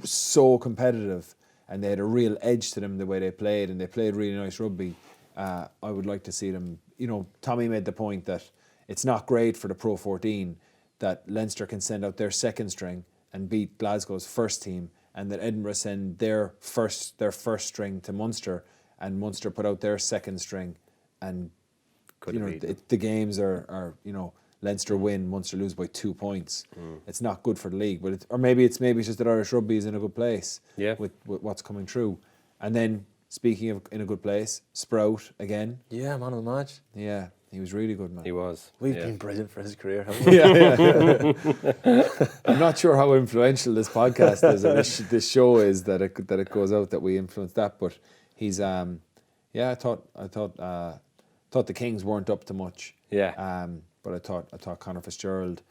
[SPEAKER 4] so competitive, and they had a real edge to them the way they played, and they played really nice rugby. I would like to see them. You know, Tommy made the point that it's not great for the Pro 14 that Leinster can send out their second string and beat Glasgow's first team and that Edinburgh send their first string to Munster, and Munster put out their second string, and the games are Leinster win, Munster lose by 2 points. It's not good for the league, but maybe it's just that Irish rugby is in a good place with what's coming through. And then speaking of in a good place, Sprout again.
[SPEAKER 6] Yeah, man of the match.
[SPEAKER 4] Yeah, he was really good, man.
[SPEAKER 1] He was.
[SPEAKER 6] We've been brilliant for his career, haven't we?
[SPEAKER 4] I'm not sure how influential this podcast is, or this show is that it goes out that we influence that. But he's I thought the Kings weren't up to much.
[SPEAKER 1] Yeah.
[SPEAKER 4] But I thought Conor Fitzgerald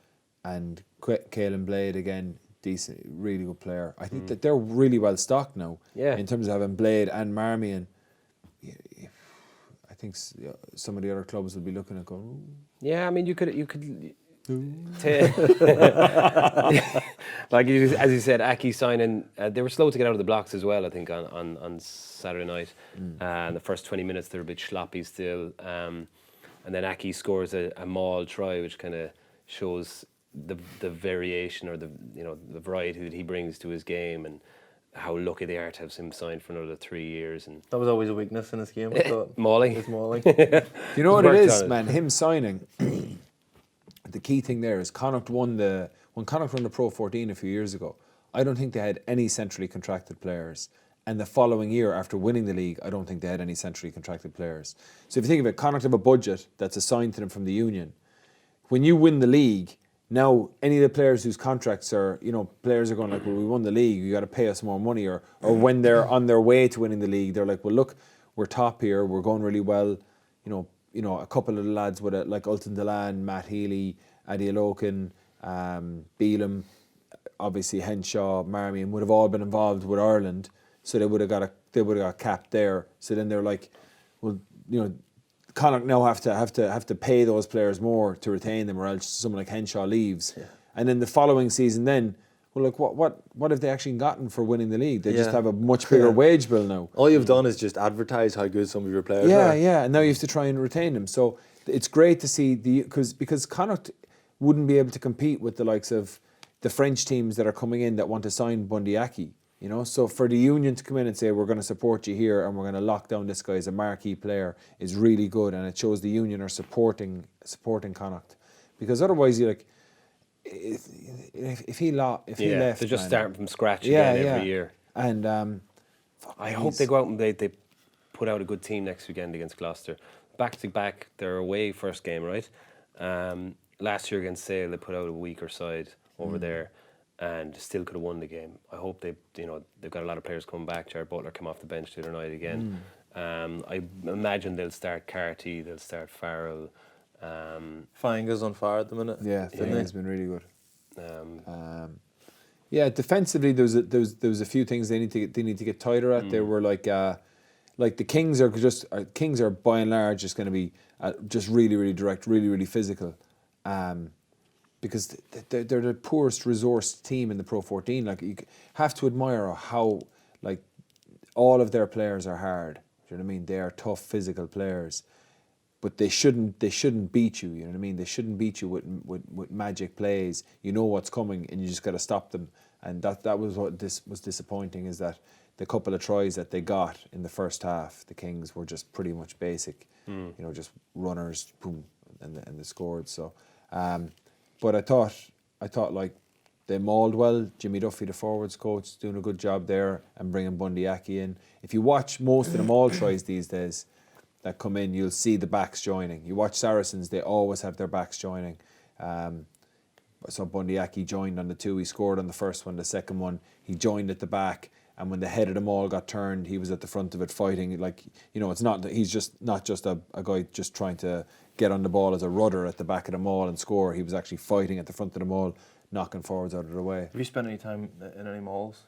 [SPEAKER 4] and Caelan Blade again, decent, really good player. I think that they're really well stocked now.
[SPEAKER 1] Yeah.
[SPEAKER 4] In terms of having Blade and Marmion. I think some of the other clubs will be looking at going. Ooh.
[SPEAKER 1] Yeah, I mean, you could like as you said, Aki signing. They were slow to get out of the blocks as well. I think on Saturday night, and the first 20 minutes they were a bit sloppy still. And then Aki scores a maul try, which kind of shows the variation or the variety that he brings to his game, and how lucky they are to have him signed for another 3 years. And
[SPEAKER 6] That was always a weakness in his game, I thought.
[SPEAKER 1] Mauling.
[SPEAKER 6] His mauling.
[SPEAKER 4] Do you know what it
[SPEAKER 1] Worked
[SPEAKER 4] is,
[SPEAKER 1] on it.
[SPEAKER 4] man? Him signing. The key thing there is Connacht won the Pro 14 a few years ago. I don't think they had any centrally contracted players. And the following year, after winning the league, I don't think they had any centrally contracted players. So if you think of it, Connacht have a budget that's assigned to them from the union. When you win the league, now any of the players whose contracts are, players are going like, well, we won the league, you got to pay us more money. Or when they're on their way to winning the league, they're like, well, look, we're top here, we're going really well. A couple of the lads with it, like Ultan Delan, Matt Healy, Adi Alokin, Beelum, obviously Henshaw, Marmion would have all been involved with Ireland. So they would have got capped there. So then they're like, well, Connacht now have to pay those players more to retain them, or else someone like Henshaw leaves. Yeah. And then the following season, then, well, like what have they actually gotten for winning the league? They just have a much bigger wage bill now.
[SPEAKER 6] All you've done is just advertise how good some of your players are.
[SPEAKER 4] Yeah, and now you have to try and retain them. So it's great to see because Connacht wouldn't be able to compete with the likes of the French teams that are coming in that want to sign Bundy Aki. So for the union to come in and say, we're going to support you here and we're going to lock down this guy as a marquee player is really good, and it shows the union are supporting Connacht. Because otherwise, you like, if he left,
[SPEAKER 1] they're just starting from scratch again every year.
[SPEAKER 4] And
[SPEAKER 1] I hope they go out and they put out a good team next weekend against Gloucester. Back to back, their away first game, right? Last year against Sale, they put out a weaker side over there, and still could have won the game. I hope they've got a lot of players coming back. Jared Butler came off the bench the other night again. I imagine they'll start Carty, they'll start Farrell.
[SPEAKER 6] Fanga's on fire at the minute.
[SPEAKER 4] Yeah, Fanga's been really good. Defensively, there was a few things they need to get tighter at. They were like the Kings are by and large just going to be just really, really direct, really, really physical. Because they're the poorest resourced team in the Pro 14. Like, you have to admire how all of their players are hard. Do you know what I mean? They are tough physical players, but they shouldn't beat you. You know what I mean? They shouldn't beat you with magic plays. You know what's coming, and you just got to stop them. And that was what this was disappointing, is that the couple of tries that they got in the first half, the Kings were just pretty much basic. Just runners, boom, and they scored. So. But I thought like they mauled well. Jimmy Duffy, the forwards coach, doing a good job there and bringing Bundy Aki in. If you watch most of the maul tries these days that come in, you'll see the backs joining. You watch Saracens, they always have their backs joining. So Bundy Aki joined on the two. He scored on the first one. The second one, he joined at the back. And when the head of the maul got turned, he was at the front of it fighting. It's not. He's just not just a guy just trying to get on the ball as a rudder at the back of the maul and score. He was actually fighting at the front of the maul, knocking forwards out of the way.
[SPEAKER 6] Have you spent any time in any malls?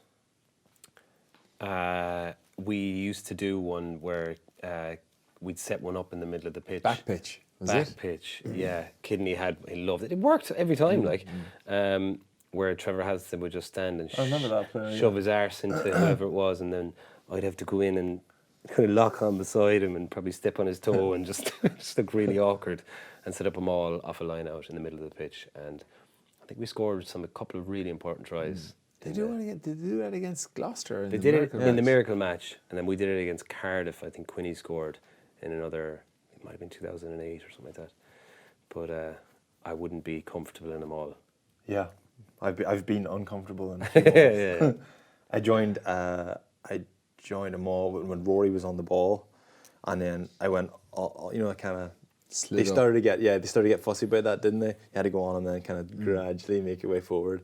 [SPEAKER 1] We used to do one where we'd set one up in the middle of the pitch.
[SPEAKER 4] Back pitch.
[SPEAKER 1] Back pitch, yeah. Kidney he loved it. It worked every time, where Trevor Haslett would just stand and shove his arse into whoever it was, and then I'd have to go in and kind of lock on beside him and probably step on his toe and just look really awkward, and set up them all off a line out in the middle of the pitch. And I think we scored a couple of really important tries
[SPEAKER 4] They do that against Gloucester.
[SPEAKER 1] They did it in the Miracle match, and then we did it against Cardiff. I think Quinny scored in another. It might have been 2008 or something like that. But I wouldn't be comfortable in them all.
[SPEAKER 2] Yeah, I've been uncomfortable in.
[SPEAKER 1] Yeah.
[SPEAKER 2] I joined them all when Rory was on the ball, and then I went. Kind of. They started to get fussy about that, didn't they? You had to go on and then kind of gradually make your way forward.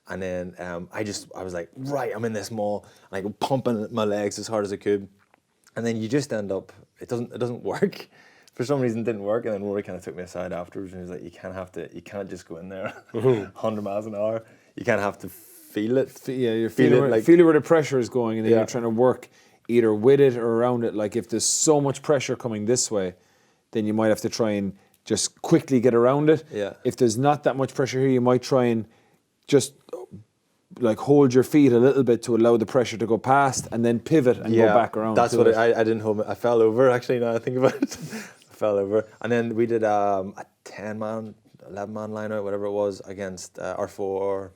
[SPEAKER 2] And then I was like, right, I'm in this maul, and I go pumping my legs as hard as I could, and then you just end up. It doesn't work. For some reason, it didn't work, and then Rory kind of took me aside afterwards, and he was like, you can't just go in there 100 miles an hour. You kind of have to feel it.
[SPEAKER 4] You're feeling where the pressure is going, and then you're trying to work either with it or around it. Like if there's so much pressure coming this way, then you might have to try and just quickly get around it.
[SPEAKER 2] Yeah.
[SPEAKER 4] If there's not that much pressure here, you might try and just like hold your feet a little bit to allow the pressure to go past, and then pivot and go back around.
[SPEAKER 2] That's what I didn't hold. I fell over actually. Now I think about it, I fell over, and then we did a 10-man, 11-man line out, whatever it was, against for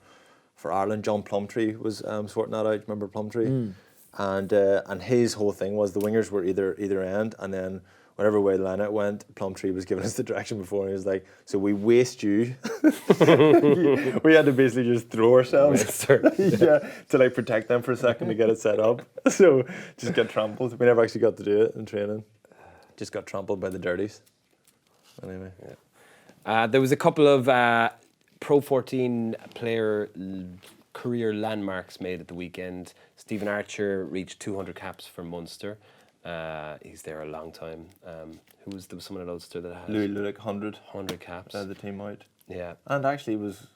[SPEAKER 2] Ireland. John Plumtree was sorting that out. Remember Plumtree? And his whole thing was the wingers were either end, and then whatever way the line out went, Plumtree was giving us the direction before, and he was like, so we waste you. We had to basically just throw ourselves to like protect them for a second to get it set up. So just get trampled. We never actually got to do it in training. Just got trampled by the dirties. Anyway.
[SPEAKER 1] Yeah. There was a couple of Pro 14 player career landmarks made at the weekend. Stephen Archer reached 200 caps for Munster. He's there a long time. Who was there was someone at Ulster that had
[SPEAKER 2] Louis Ludick, 100
[SPEAKER 1] caps.
[SPEAKER 2] Led the team out.
[SPEAKER 1] Yeah.
[SPEAKER 2] And actually was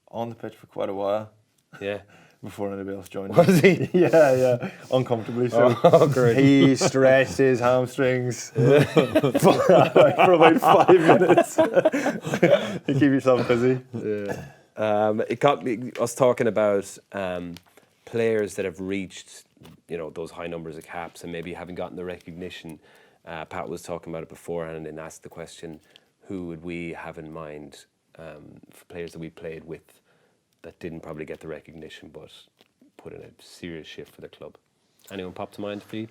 [SPEAKER 2] on the pitch for quite a while.
[SPEAKER 1] Yeah.
[SPEAKER 2] Before anybody else joined.
[SPEAKER 1] Was he?
[SPEAKER 2] Yeah. Uncomfortably so.
[SPEAKER 1] Oh, great.
[SPEAKER 2] He stretched his hamstrings for about 5 minutes. You keep yourself busy.
[SPEAKER 1] Yeah. It got me us talking about players that have reached, those high numbers of caps and maybe haven't gotten the recognition. Pat was talking about it beforehand and asked the question, who would we have in mind for players that we played with that didn't probably get the recognition but put in a serious shift for the club? Anyone pop to mind for you?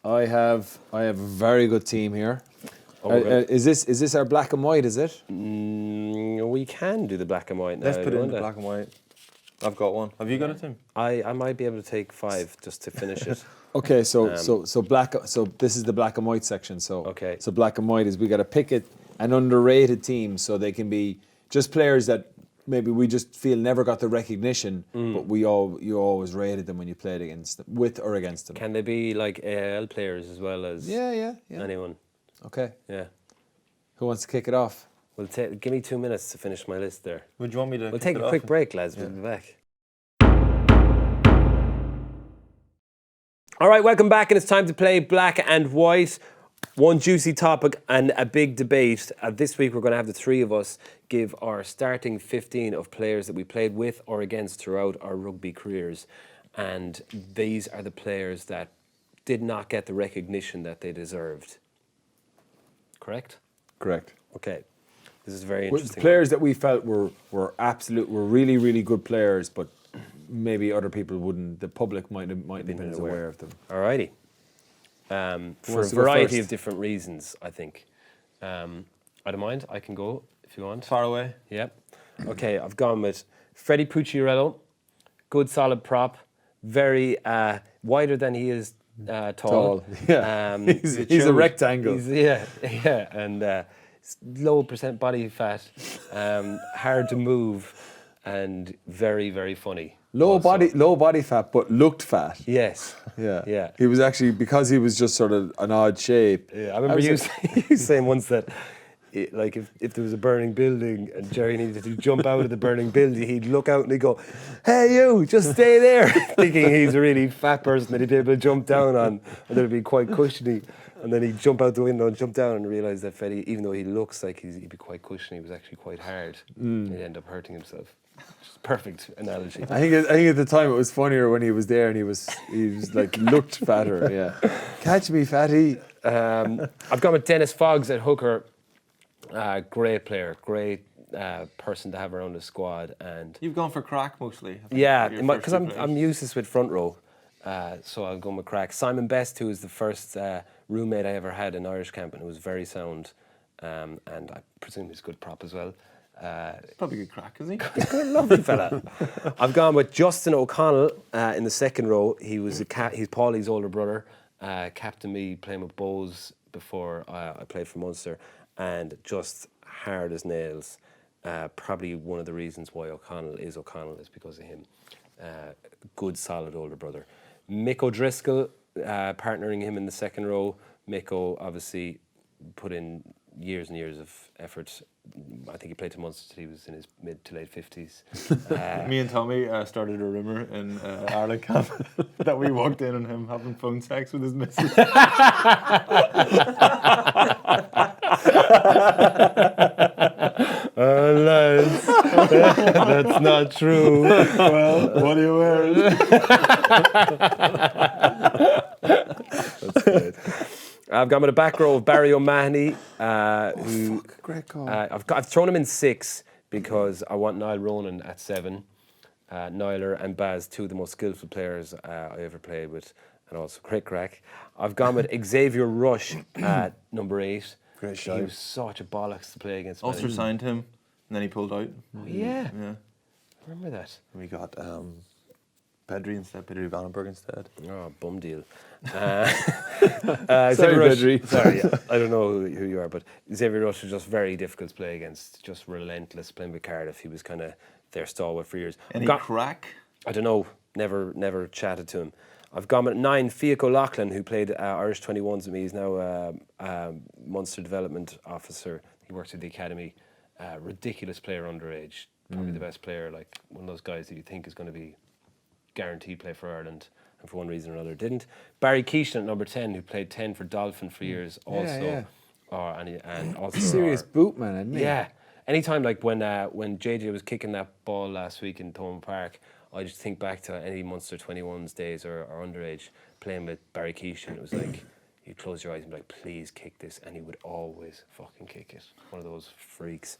[SPEAKER 4] I have a very good team here.
[SPEAKER 1] Okay.
[SPEAKER 4] Is this our black and white, is it?
[SPEAKER 1] We can do the black and white now.
[SPEAKER 2] Let's put it in the black and white. I've got one. Have you got a team?
[SPEAKER 1] I might be able to take 5 just to finish it.
[SPEAKER 4] Okay, so this is the black and white section. So black and white is we got to pick an underrated team, so they can be just players that maybe we just feel never got the recognition, but you always rated them when you played against them, with or against them.
[SPEAKER 1] Can they be like AIL players as well as anyone?
[SPEAKER 4] Okay.
[SPEAKER 1] Yeah.
[SPEAKER 4] Who wants to kick it off?
[SPEAKER 1] Well, give me 2 minutes to finish my list there.
[SPEAKER 2] Would you want me to?
[SPEAKER 1] We'll take a quick break, lads. We'll be back. All right, welcome back, and it's time to play Black and White. One juicy topic and a big debate. This week we're going to have the three of us give our starting 15 of players that we played with or against throughout our rugby careers. And these are the players that did not get the recognition that they deserved. Correct?
[SPEAKER 4] Correct.
[SPEAKER 1] Okay. This is very interesting.
[SPEAKER 4] Players that we felt were really, really good players, but maybe other people wouldn't. The public might have been as aware of them.
[SPEAKER 1] Alrighty. For a variety of different reasons, I think. I don't mind. I can go if you want.
[SPEAKER 2] Far away.
[SPEAKER 1] Yep. Okay, I've gone with Freddy Poochyena. Good, solid prop. Very wider than he is tall.
[SPEAKER 4] Yeah. He's a rectangle.
[SPEAKER 1] And low percent body fat, hard to move, and very, very funny.
[SPEAKER 4] Low body fat, but looked fat.
[SPEAKER 1] Yes.
[SPEAKER 4] Yeah. He was actually, because he was just sort of an odd shape.
[SPEAKER 1] Yeah, I remember you saying once that, like, if there was a burning building and Jerry needed to jump out of the burning building, he'd look out and he'd go, "Hey, you, just stay there," thinking he's a really fat person that he'd be able to jump down on, and it'd be quite cushiony. And then he'd jump out the window and jump down and realise that Freddy, even though he looks like he'd be quite cushiony, he was actually quite hard. He'd end up hurting himself. Just perfect analogy.
[SPEAKER 4] I think at the time it was funnier when he was there and he was like looked fatter. Yeah. Catch me, fatty.
[SPEAKER 1] I've gone with Dennis Foggs at hooker. Great player, great person to have around the squad. And
[SPEAKER 2] You've gone for crack mostly. I think,
[SPEAKER 1] yeah,
[SPEAKER 2] for your first
[SPEAKER 1] because
[SPEAKER 2] two
[SPEAKER 1] I'm
[SPEAKER 2] players.
[SPEAKER 1] used to this with front row, so I'll go with crack. Simon Best, who was the first roommate I ever had in Irish camp, and who was very sound, and I presume he's a good prop as well.
[SPEAKER 2] Probably good crack, is he?
[SPEAKER 1] Lovely fella. I've gone with Justin O'Connell in the second row. He was he's Paulie's older brother. Captained me playing with Bowes before I played for Munster, and just hard as nails. Probably one of the reasons why O'Connell is because of him. Good, solid older brother. Mick O'Driscoll, partnering him in the second row. Mick obviously put in years and years of effort. I think he played to Munster till he was in his mid to late 50s.
[SPEAKER 2] Me and Tommy started a rumour in Ireland camp that we walked in on him having phone sex with his missus.
[SPEAKER 1] Lads, that's not true.
[SPEAKER 2] Well, what are you wearing?
[SPEAKER 1] That's good. I've gone with a back row of Barry O'Mahony, who
[SPEAKER 4] Great call.
[SPEAKER 1] I've thrown him in 6 because I want Niall Ronan at 7. Niler and Baz, two of the most skillful players I ever played with, and also great crack. I've gone with Xavier Rush at number 8.
[SPEAKER 6] Great
[SPEAKER 1] He
[SPEAKER 6] shout.
[SPEAKER 1] was such a bollocks to play against.
[SPEAKER 2] Ulster signed him, and then he pulled out.
[SPEAKER 1] Oh, yeah,
[SPEAKER 2] Yeah.
[SPEAKER 1] remember that?
[SPEAKER 6] We got Pedri instead, Pedri Vandenberg instead.
[SPEAKER 1] Oh, bum deal.
[SPEAKER 4] Sorry,
[SPEAKER 1] Xavier Rush,
[SPEAKER 4] Pedri.
[SPEAKER 1] sorry, yeah, I don't know who you are, but Xavier Rush was just very difficult to play against, just relentless playing with Cardiff. He was kind of their stalwart for years.
[SPEAKER 2] Any
[SPEAKER 1] Got-
[SPEAKER 2] crack?
[SPEAKER 1] I don't know, never chatted to him. I've gone with 9, Fiach O'Loughlin, who played Irish 21s with me. He's now Munster Development Officer. He works at the academy. Ridiculous player underage. Probably the best player, like one of those guys that you think is going to be guaranteed play for Ireland, and for one reason or another didn't. Barry Keeshan at number 10, who played 10 for Dolphin for years also. And also
[SPEAKER 4] Serious boot man, isn't he?
[SPEAKER 1] yeah. Anytime, like when JJ was kicking that ball last week in Thomond Park, I just think back to any Munster 21s days or underage playing with Barry Keeshan. It was like you'd close your eyes and be like, please kick this, and he would always fucking kick it. One of those freaks.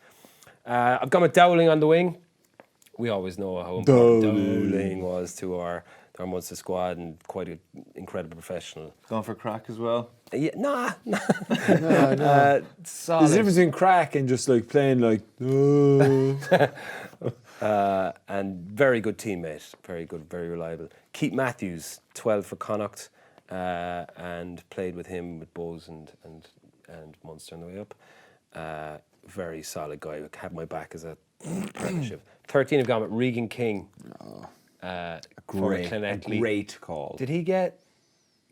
[SPEAKER 1] I've gone with Dowling on the wing. We always know how important Dowling was to our Munster squad, and quite an incredible professional.
[SPEAKER 2] Gone for crack as well.
[SPEAKER 1] Yeah, nah.
[SPEAKER 4] No.
[SPEAKER 1] Solid.
[SPEAKER 4] There's a difference between crack and just like playing like.
[SPEAKER 1] And very good teammate, very good, very reliable. Keith Matthews, 12 for Connacht, and played with him with Bowes and Munster on the way up. Very solid guy. Had my back as a apprenticeship. 13 have gone with Regan King.
[SPEAKER 4] Great call.
[SPEAKER 1] Did he get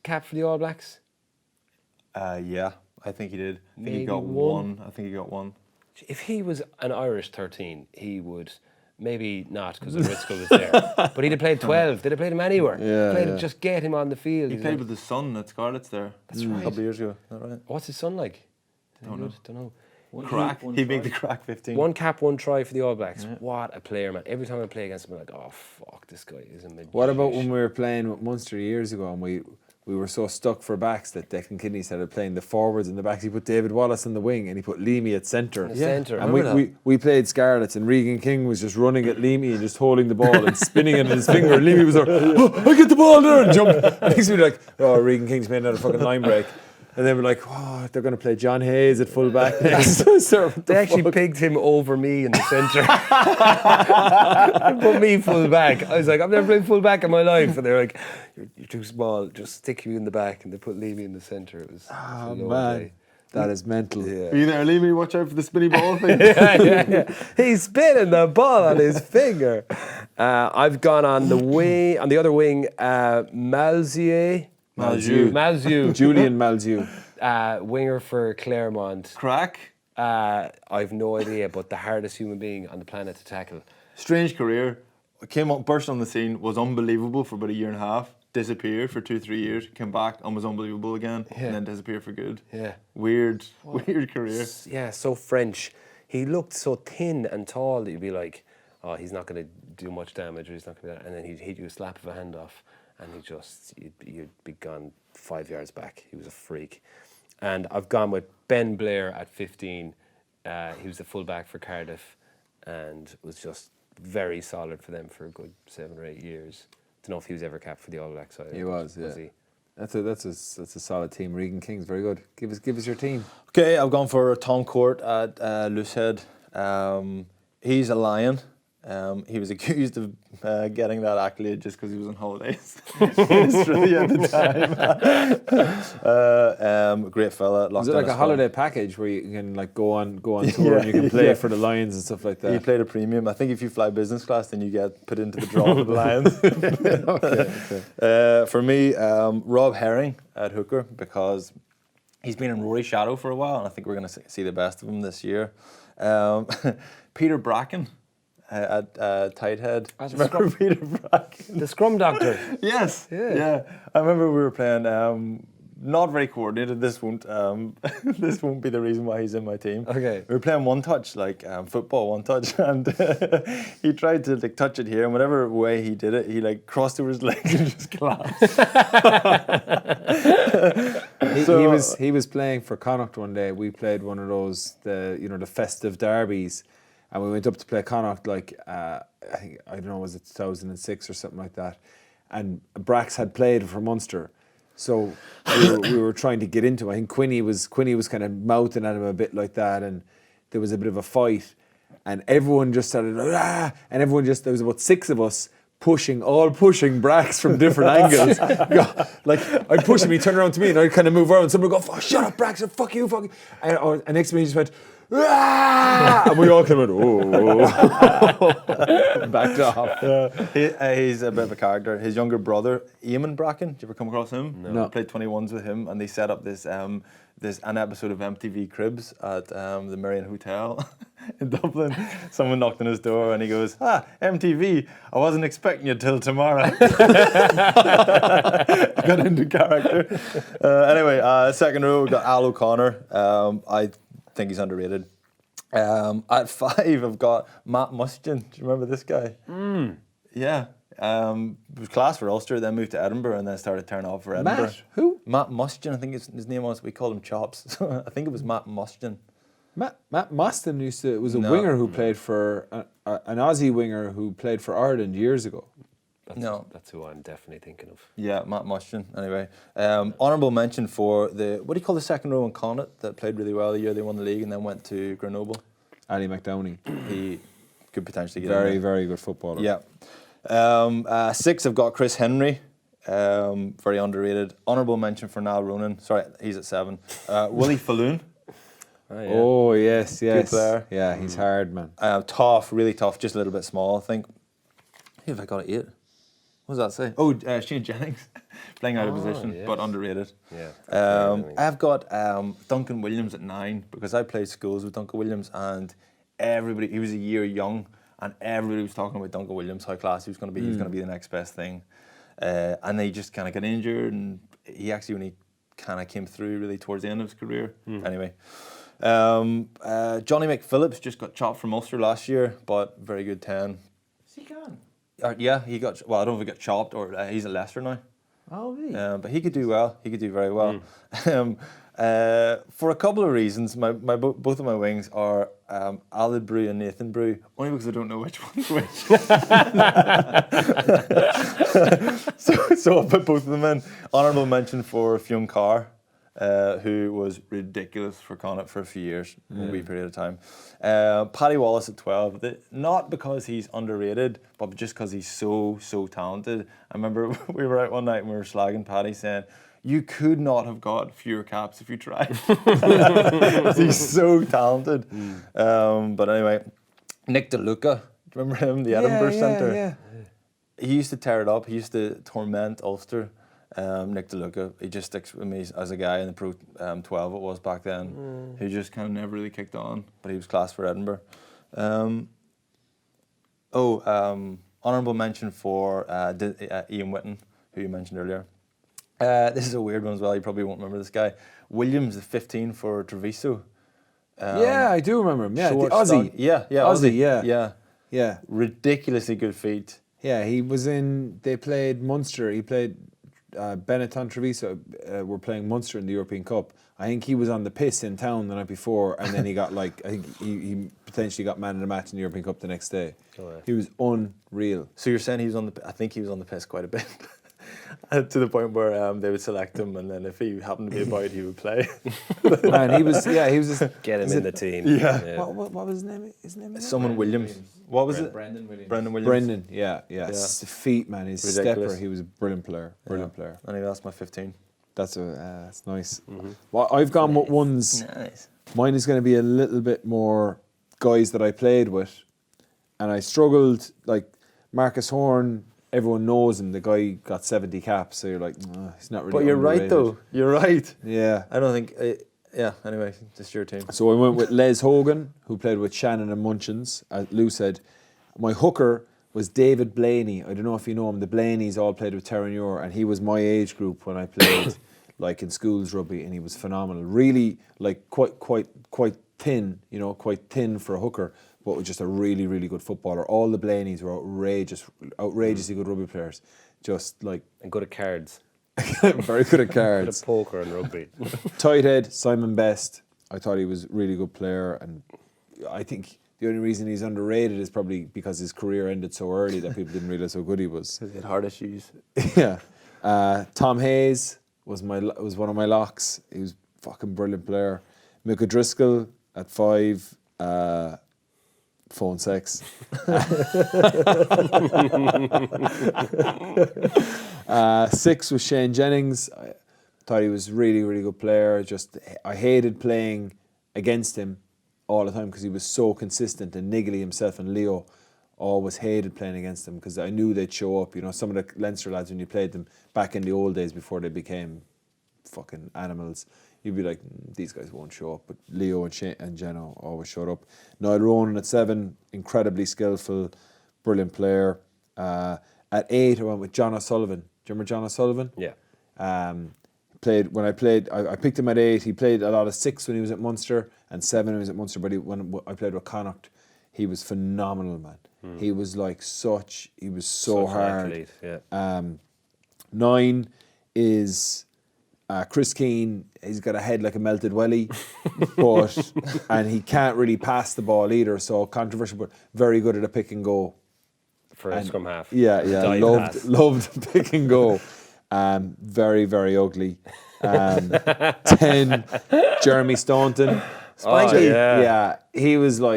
[SPEAKER 1] cap for the All Blacks?
[SPEAKER 2] Yeah, I think he did. I think
[SPEAKER 1] Maybe
[SPEAKER 2] he got
[SPEAKER 1] one.
[SPEAKER 2] one. I think he got one.
[SPEAKER 1] If he was an Irish 13, he would. Maybe not because Driscoll was there, but he'd have played 12. They'd have played him anywhere. Just get him on the field.
[SPEAKER 2] He
[SPEAKER 1] He's
[SPEAKER 2] played
[SPEAKER 1] like-
[SPEAKER 2] with his son at Scarlets there.
[SPEAKER 1] That's
[SPEAKER 6] A
[SPEAKER 1] right.
[SPEAKER 6] couple of years ago, is that right?
[SPEAKER 1] What's his son like?
[SPEAKER 2] Don't know.
[SPEAKER 1] Don't know.
[SPEAKER 2] Crack. He made the crack 15.
[SPEAKER 1] One cap, one try for the All Blacks. What a player, man! Every time I play against him, I'm like, oh fuck, this guy is a magician.
[SPEAKER 4] What about when we were playing with Munster years ago and we were so stuck for backs that Declan Kidney started playing the forwards and the backs. He put David Wallace in the wing and he put Leamy at centre.
[SPEAKER 1] In the centre.
[SPEAKER 4] And
[SPEAKER 1] Remember
[SPEAKER 4] we played Scarlets and Regan King was just running at Leamy and just holding the ball and spinning it in his finger. And Leamy was like, oh, I get the ball there and jump. And next we'd be like, oh, Regan King's made another fucking line break. And then we're like, oh, they're going to play John Hayes at full back next.
[SPEAKER 1] They actually picked him over me in the centre. They put me full back. I was like, I've never played full back in my life. And they're like, you're too small, just stick you in the back. And they put Leamy in the centre. It was
[SPEAKER 4] Oh,
[SPEAKER 1] a low
[SPEAKER 4] man.
[SPEAKER 1] day.
[SPEAKER 4] That is mental.
[SPEAKER 1] Yeah.
[SPEAKER 2] Are you there, Leamy? Watch out for the spinny ball thing.
[SPEAKER 1] yeah. He's spinning the ball on his finger. I've gone on the wing, on the other wing, Malzieu.
[SPEAKER 4] Julian Malzieu.
[SPEAKER 1] Winger for Claremont.
[SPEAKER 2] Crack.
[SPEAKER 1] I've no idea, but the hardest human being on the planet to tackle.
[SPEAKER 2] Strange career. Came up, burst on the scene, was unbelievable for about a year and a half. Disappeared for 2-3 years. Came back and was unbelievable again.
[SPEAKER 1] Yeah.
[SPEAKER 2] And then disappeared for good.
[SPEAKER 1] Yeah.
[SPEAKER 2] Weird career.
[SPEAKER 1] Yeah, so French. He looked so thin and tall that you'd be like, oh, he's not going to do much damage, or he's not going to. And then he'd hit you a slap of a hand off, and you'd be gone 5 yards back. He was a freak. And I've gone with Ben Blair at 15. He was the fullback for Cardiff. and was just very solid for them for a good 7 or 8 years. Don't know if he was ever capped for the All Black side.
[SPEAKER 4] He was, yeah.
[SPEAKER 1] he?
[SPEAKER 4] That's a solid team. Regan King's very good. Give us your team.
[SPEAKER 2] Okay, I've gone for Tom Court at Loosehead. He's a Lion. He was accused of getting that accolade just because he was on holidays in Australia at the time. Great fella.
[SPEAKER 4] Is it like a holiday package where you can like go on tour and you can play for the Lions and stuff like that?
[SPEAKER 2] He played a premium. I think if you fly business class, then you get put into the draw for the Lions.
[SPEAKER 4] Okay.
[SPEAKER 2] For me, Rob Herring at hooker, because he's been in Rory's shadow for a while, and I think we're going to see the best of him this year. Peter Bracken at tight head. Remember Peter Bracken?
[SPEAKER 1] The scrum doctor.
[SPEAKER 2] Yes. Yeah. I remember we were playing. Not very coordinated. This won't. This won't be the reason why he's in my team.
[SPEAKER 1] Okay.
[SPEAKER 2] We were playing one touch, like football one touch, and he tried to like touch it here, and whatever way he did it, he like crossed over his legs and just collapsed.
[SPEAKER 4] He was playing for Connacht one day. We played one of those the festive derbies, and we went up to play Connacht I don't know, was it 2006 or something like that, and Brax had played for Munster. So we were trying to get into it. I think Quinny was kind of mouthing at him a bit like that, and there was a bit of a fight, and everyone just started and there was about 6 of us pushing Brax from different angles. Like I'd push him, he'd turn around to me, and I'd kind of move around, and somebody would go, "Shut up, Brax! Fuck you!" And next to me, he just went, and we all kind of went, "Oh," backed off.
[SPEAKER 2] He's a bit of a character. His younger brother, Eamon Bracken, did you ever come across him?
[SPEAKER 4] No.
[SPEAKER 2] I played 21s with him, and they set up this an episode of MTV Cribs at the Marion Hotel in Dublin. Someone knocked on his door, and he goes, MTV, I wasn't expecting you till tomorrow." Got into character. Anyway, second row, we've got Al O'Connor. I think he's underrated. At 5, I've got Matt Mustian. Do you remember this guy? Yeah. Was class for Ulster, then moved to Edinburgh, and then started turning off for Edinburgh.
[SPEAKER 4] Matt? Who?
[SPEAKER 2] Matt Mustian. I think his name was. We called him Chops. I think it was Matt Mustian.
[SPEAKER 4] Matt Mostyn was a winger who played for an Aussie winger who played for Ireland years ago.
[SPEAKER 1] That's who I'm definitely thinking of.
[SPEAKER 2] Yeah, Matt Mustian. Anyway, honourable mention for what do you call the second row in Connacht that played really well the year they won the league and then went to Grenoble?
[SPEAKER 4] Ali McDowney.
[SPEAKER 2] He could potentially get
[SPEAKER 4] very,
[SPEAKER 2] in
[SPEAKER 4] very good footballer.
[SPEAKER 2] Yeah. 6, I've got Chris Henry. Very underrated. Honourable mention for Niall Ronan. Sorry, he's at 7. Willie Falloon.
[SPEAKER 1] Oh, yeah.
[SPEAKER 4] Oh, yes.
[SPEAKER 2] Good player.
[SPEAKER 4] Yeah, he's hard, man.
[SPEAKER 2] Tough, really tough, just a little bit small, I think. Who have I got at 8? What does that say? Oh, Shane Jennings. Playing out of position,
[SPEAKER 1] yes.
[SPEAKER 2] but underrated.
[SPEAKER 1] Yeah.
[SPEAKER 2] I've got Duncan Williams at 9, because I played schools with Duncan Williams, and he was a year young, and everybody was talking about Duncan Williams, how class he was going to be. He was going to be the next best thing. And then he just kind of got injured, and he actually only kind of came through really towards the end of his career. Anyway. Johnny McPhillips just got chopped from Ulster last year, but very good 10.
[SPEAKER 5] Is he gone?
[SPEAKER 2] Yeah, he got. Well, I don't know if he got chopped or he's at Leicester now.
[SPEAKER 5] Oh, really?
[SPEAKER 2] But he could do well. He could do very well. For a couple of reasons, both of my wings are Alid Brew and Nathan Brew, only because I don't know which one's which. so I'll put both of them in. Honourable mention for Fionn Carr, who was ridiculous for Connacht for a few years, a wee period of time. Paddy Wallace at 12, not because he's underrated, but just because he's so talented. I remember we were out one night and we were slagging Paddy, saying, "You could not have got fewer caps if you tried." He's so talented. But anyway, Nick DeLuca, do you remember him, the Edinburgh centre?
[SPEAKER 4] Yeah.
[SPEAKER 2] He used to tear it up. He used to torment Ulster. Nick DeLuca, he just sticks with me as a guy in the Pro 12 it was back then, who just kind of never really kicked on, but he was class for Edinburgh. Honourable mention for Ian Whitten, who you mentioned earlier. This is a weird one as well, you probably won't remember this guy. Williams, the 15 for Treviso.
[SPEAKER 4] Yeah, I do remember him. Yeah, the
[SPEAKER 2] short
[SPEAKER 4] Aussie.
[SPEAKER 2] stock. Yeah,
[SPEAKER 4] Aussie, yeah.
[SPEAKER 2] Ridiculously good feet.
[SPEAKER 4] Yeah, he was in. They played Munster. He played Benetton Treviso were playing Munster in the European Cup. I think he was on the piss in town the night before, and then he got I think he potentially got man of the match in the European Cup the next day. He was unreal.
[SPEAKER 6] So you're saying I think he was on the piss quite a bit. To the point where they would select him, and then if he happened to be about, he would play.
[SPEAKER 4] Man, he was just,
[SPEAKER 1] Get him in the team.
[SPEAKER 6] Yeah.
[SPEAKER 4] What was his name? His name is
[SPEAKER 6] Someone Williams. What was it?
[SPEAKER 5] Brendan Williams.
[SPEAKER 6] Brendan Williams.
[SPEAKER 4] Brendan. Yeah. His feet, man. His
[SPEAKER 6] Ridiculous.
[SPEAKER 4] stepper. He was a brilliant player. Brilliant player.
[SPEAKER 6] Anyway, that's my 15.
[SPEAKER 4] That's nice. Well, I've gone with ones.
[SPEAKER 6] Nice.
[SPEAKER 4] Mine is going to be a little bit more guys that I played with, and I struggled. Like Marcus Horn, everyone knows him. The guy got 70 caps, so you're like, he's not really.
[SPEAKER 6] But you're right,
[SPEAKER 4] underrated."
[SPEAKER 6] though. You're right.
[SPEAKER 4] Yeah.
[SPEAKER 6] I don't think. Yeah. Anyway, just your team.
[SPEAKER 4] So I went with Les Hogan, who played with Shannon and Munchins. As Lou said, my hooker was David Blaney. I don't know if you know him. The Blaneys all played with Terranure, and he was my age group when I played, like in schools rugby, and he was phenomenal. Really, like quite thin, quite thin for a hooker, but was just a really, really good footballer. All the Blaneys were outrageously good rugby players. Just like
[SPEAKER 1] And good at cards.
[SPEAKER 4] very good at
[SPEAKER 1] Good
[SPEAKER 4] cards.
[SPEAKER 1] at poker and rugby.
[SPEAKER 4] Tight head, Simon Best. I thought he was a really good player, and I think the only reason he's underrated is probably because his career ended so early that people didn't realise how good he was.
[SPEAKER 6] He had heart issues.
[SPEAKER 4] Yeah. Tom Hayes was one of my locks. He was a fucking brilliant player. Mick Driscoll at 5. Phone sex. 6 was Shane Jennings. I thought he was a really, really good player. I hated playing against him all the time because he was so consistent, and Niggly himself and Leo always hated playing against him because I knew they'd show up. Some of the Leinster lads, when you played them back in the old days before they became fucking animals, you'd be like, these guys won't show up. But Leo and Shane and Geno always showed up. Niall Ronan at 7, incredibly skillful, brilliant player. At 8, I went with John O'Sullivan. Do you remember John O'Sullivan?
[SPEAKER 1] Yeah.
[SPEAKER 4] I picked him at 8. He played a lot of 6 when he was at Munster and 7 when he was at Munster. But when I played with Connacht, he was phenomenal, man. He was so
[SPEAKER 1] Such an
[SPEAKER 4] hard.
[SPEAKER 1] athlete, yeah.
[SPEAKER 4] 9 is Chris Keane. He's got a head like a melted welly, and he can't really pass the ball either. So controversial, but very good at a pick and go.
[SPEAKER 1] For a scrum half.
[SPEAKER 4] Yeah,
[SPEAKER 1] Dive pass.
[SPEAKER 4] loved pick and go. Very, very ugly. 10, Jeremy Staunton.
[SPEAKER 6] Spiky.
[SPEAKER 1] Oh, yeah.
[SPEAKER 4] He was the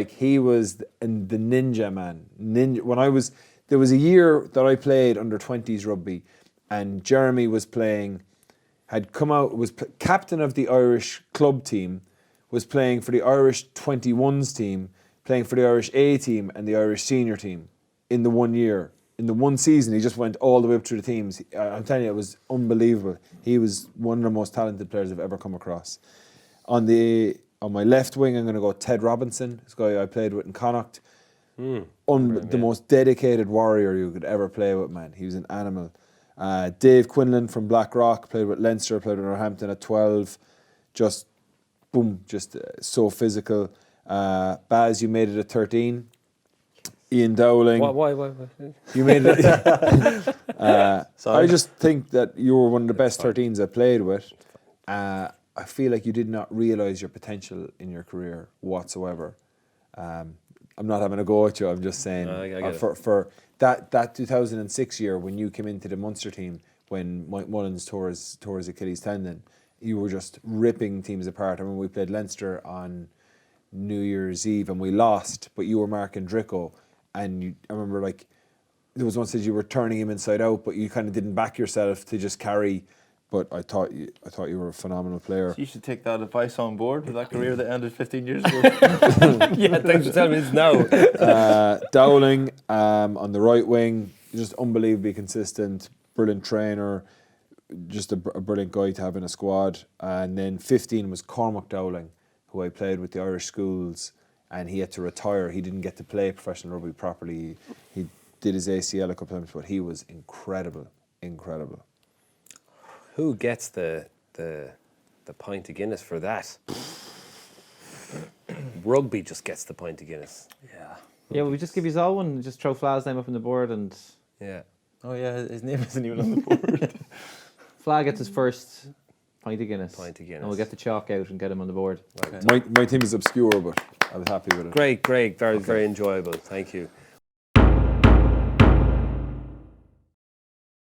[SPEAKER 4] ninja, man. There was a year that I played under 20s rugby, and Jeremy was captain of the Irish club team, was playing for the Irish 21s team, playing for the Irish A team and the Irish senior team in the 1 year. In the one season, he just went all the way up through the teams. I'm telling you, it was unbelievable. He was one of the most talented players I've ever come across. On my left wing, I'm going to go Ted Robinson, this guy I played with in Connacht. The most dedicated warrior you could ever play with, man. He was an animal. Dave Quinlan from Blackrock, played with Leinster, played with Northampton at 12. Just so physical. Baz, you made it at 13. Ian Dowling.
[SPEAKER 1] Why?
[SPEAKER 4] You made it. I just think that you were one of the best 13s I played with. I feel like you did not realise your potential in your career whatsoever. I'm not having a go at you. I'm just saying
[SPEAKER 1] I get it.
[SPEAKER 4] for that 2006 year when you came into the Munster team when Mike Mullins tore his Achilles tendon, you were just ripping teams apart. I remember we played Leinster on New Year's Eve and we lost, but you were marking Driscoll, and I remember there was one stage you were turning him inside out, but you kind of didn't back yourself to just carry. But I thought you were a phenomenal player.
[SPEAKER 6] So you should take that advice on board with that career that ended 15 years ago.
[SPEAKER 1] Yeah, thanks for telling me this now.
[SPEAKER 4] Dowling on the right wing, just unbelievably consistent, brilliant trainer, just a brilliant guy to have in a squad. And then 15 was Cormac Dowling, who I played with the Irish schools, and he had to retire. He didn't get to play professional rugby properly. He did his ACL a couple of times, but he was incredible.
[SPEAKER 1] Who gets the pint of Guinness for that? Rugby just gets the pint of Guinness.
[SPEAKER 5] Yeah, well, we just give you all one. Just throw Fla's name up on the board and...
[SPEAKER 1] Yeah.
[SPEAKER 6] Oh yeah, his name isn't even on the board.
[SPEAKER 5] Flag gets his first pint of Guinness.
[SPEAKER 1] Pint of Guinness.
[SPEAKER 5] And we'll get the chalk out and get him on the board.
[SPEAKER 4] My team is obscure, but I was happy with it.
[SPEAKER 1] Great, very, very enjoyable. Thank you.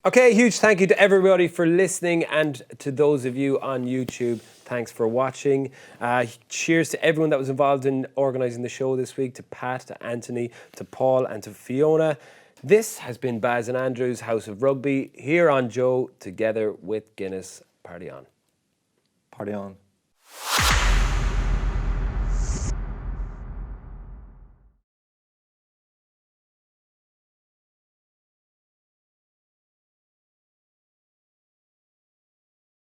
[SPEAKER 1] Okay, huge thank you to everybody for listening, and to those of you on YouTube, thanks for watching. Cheers to everyone that was involved in organising the show this week, to Pat, to Anthony, to Paul and to Fiona. This has been Baz and Andrew's House of Rugby here on Joe, together with Guinness. Party on.
[SPEAKER 2] Party on.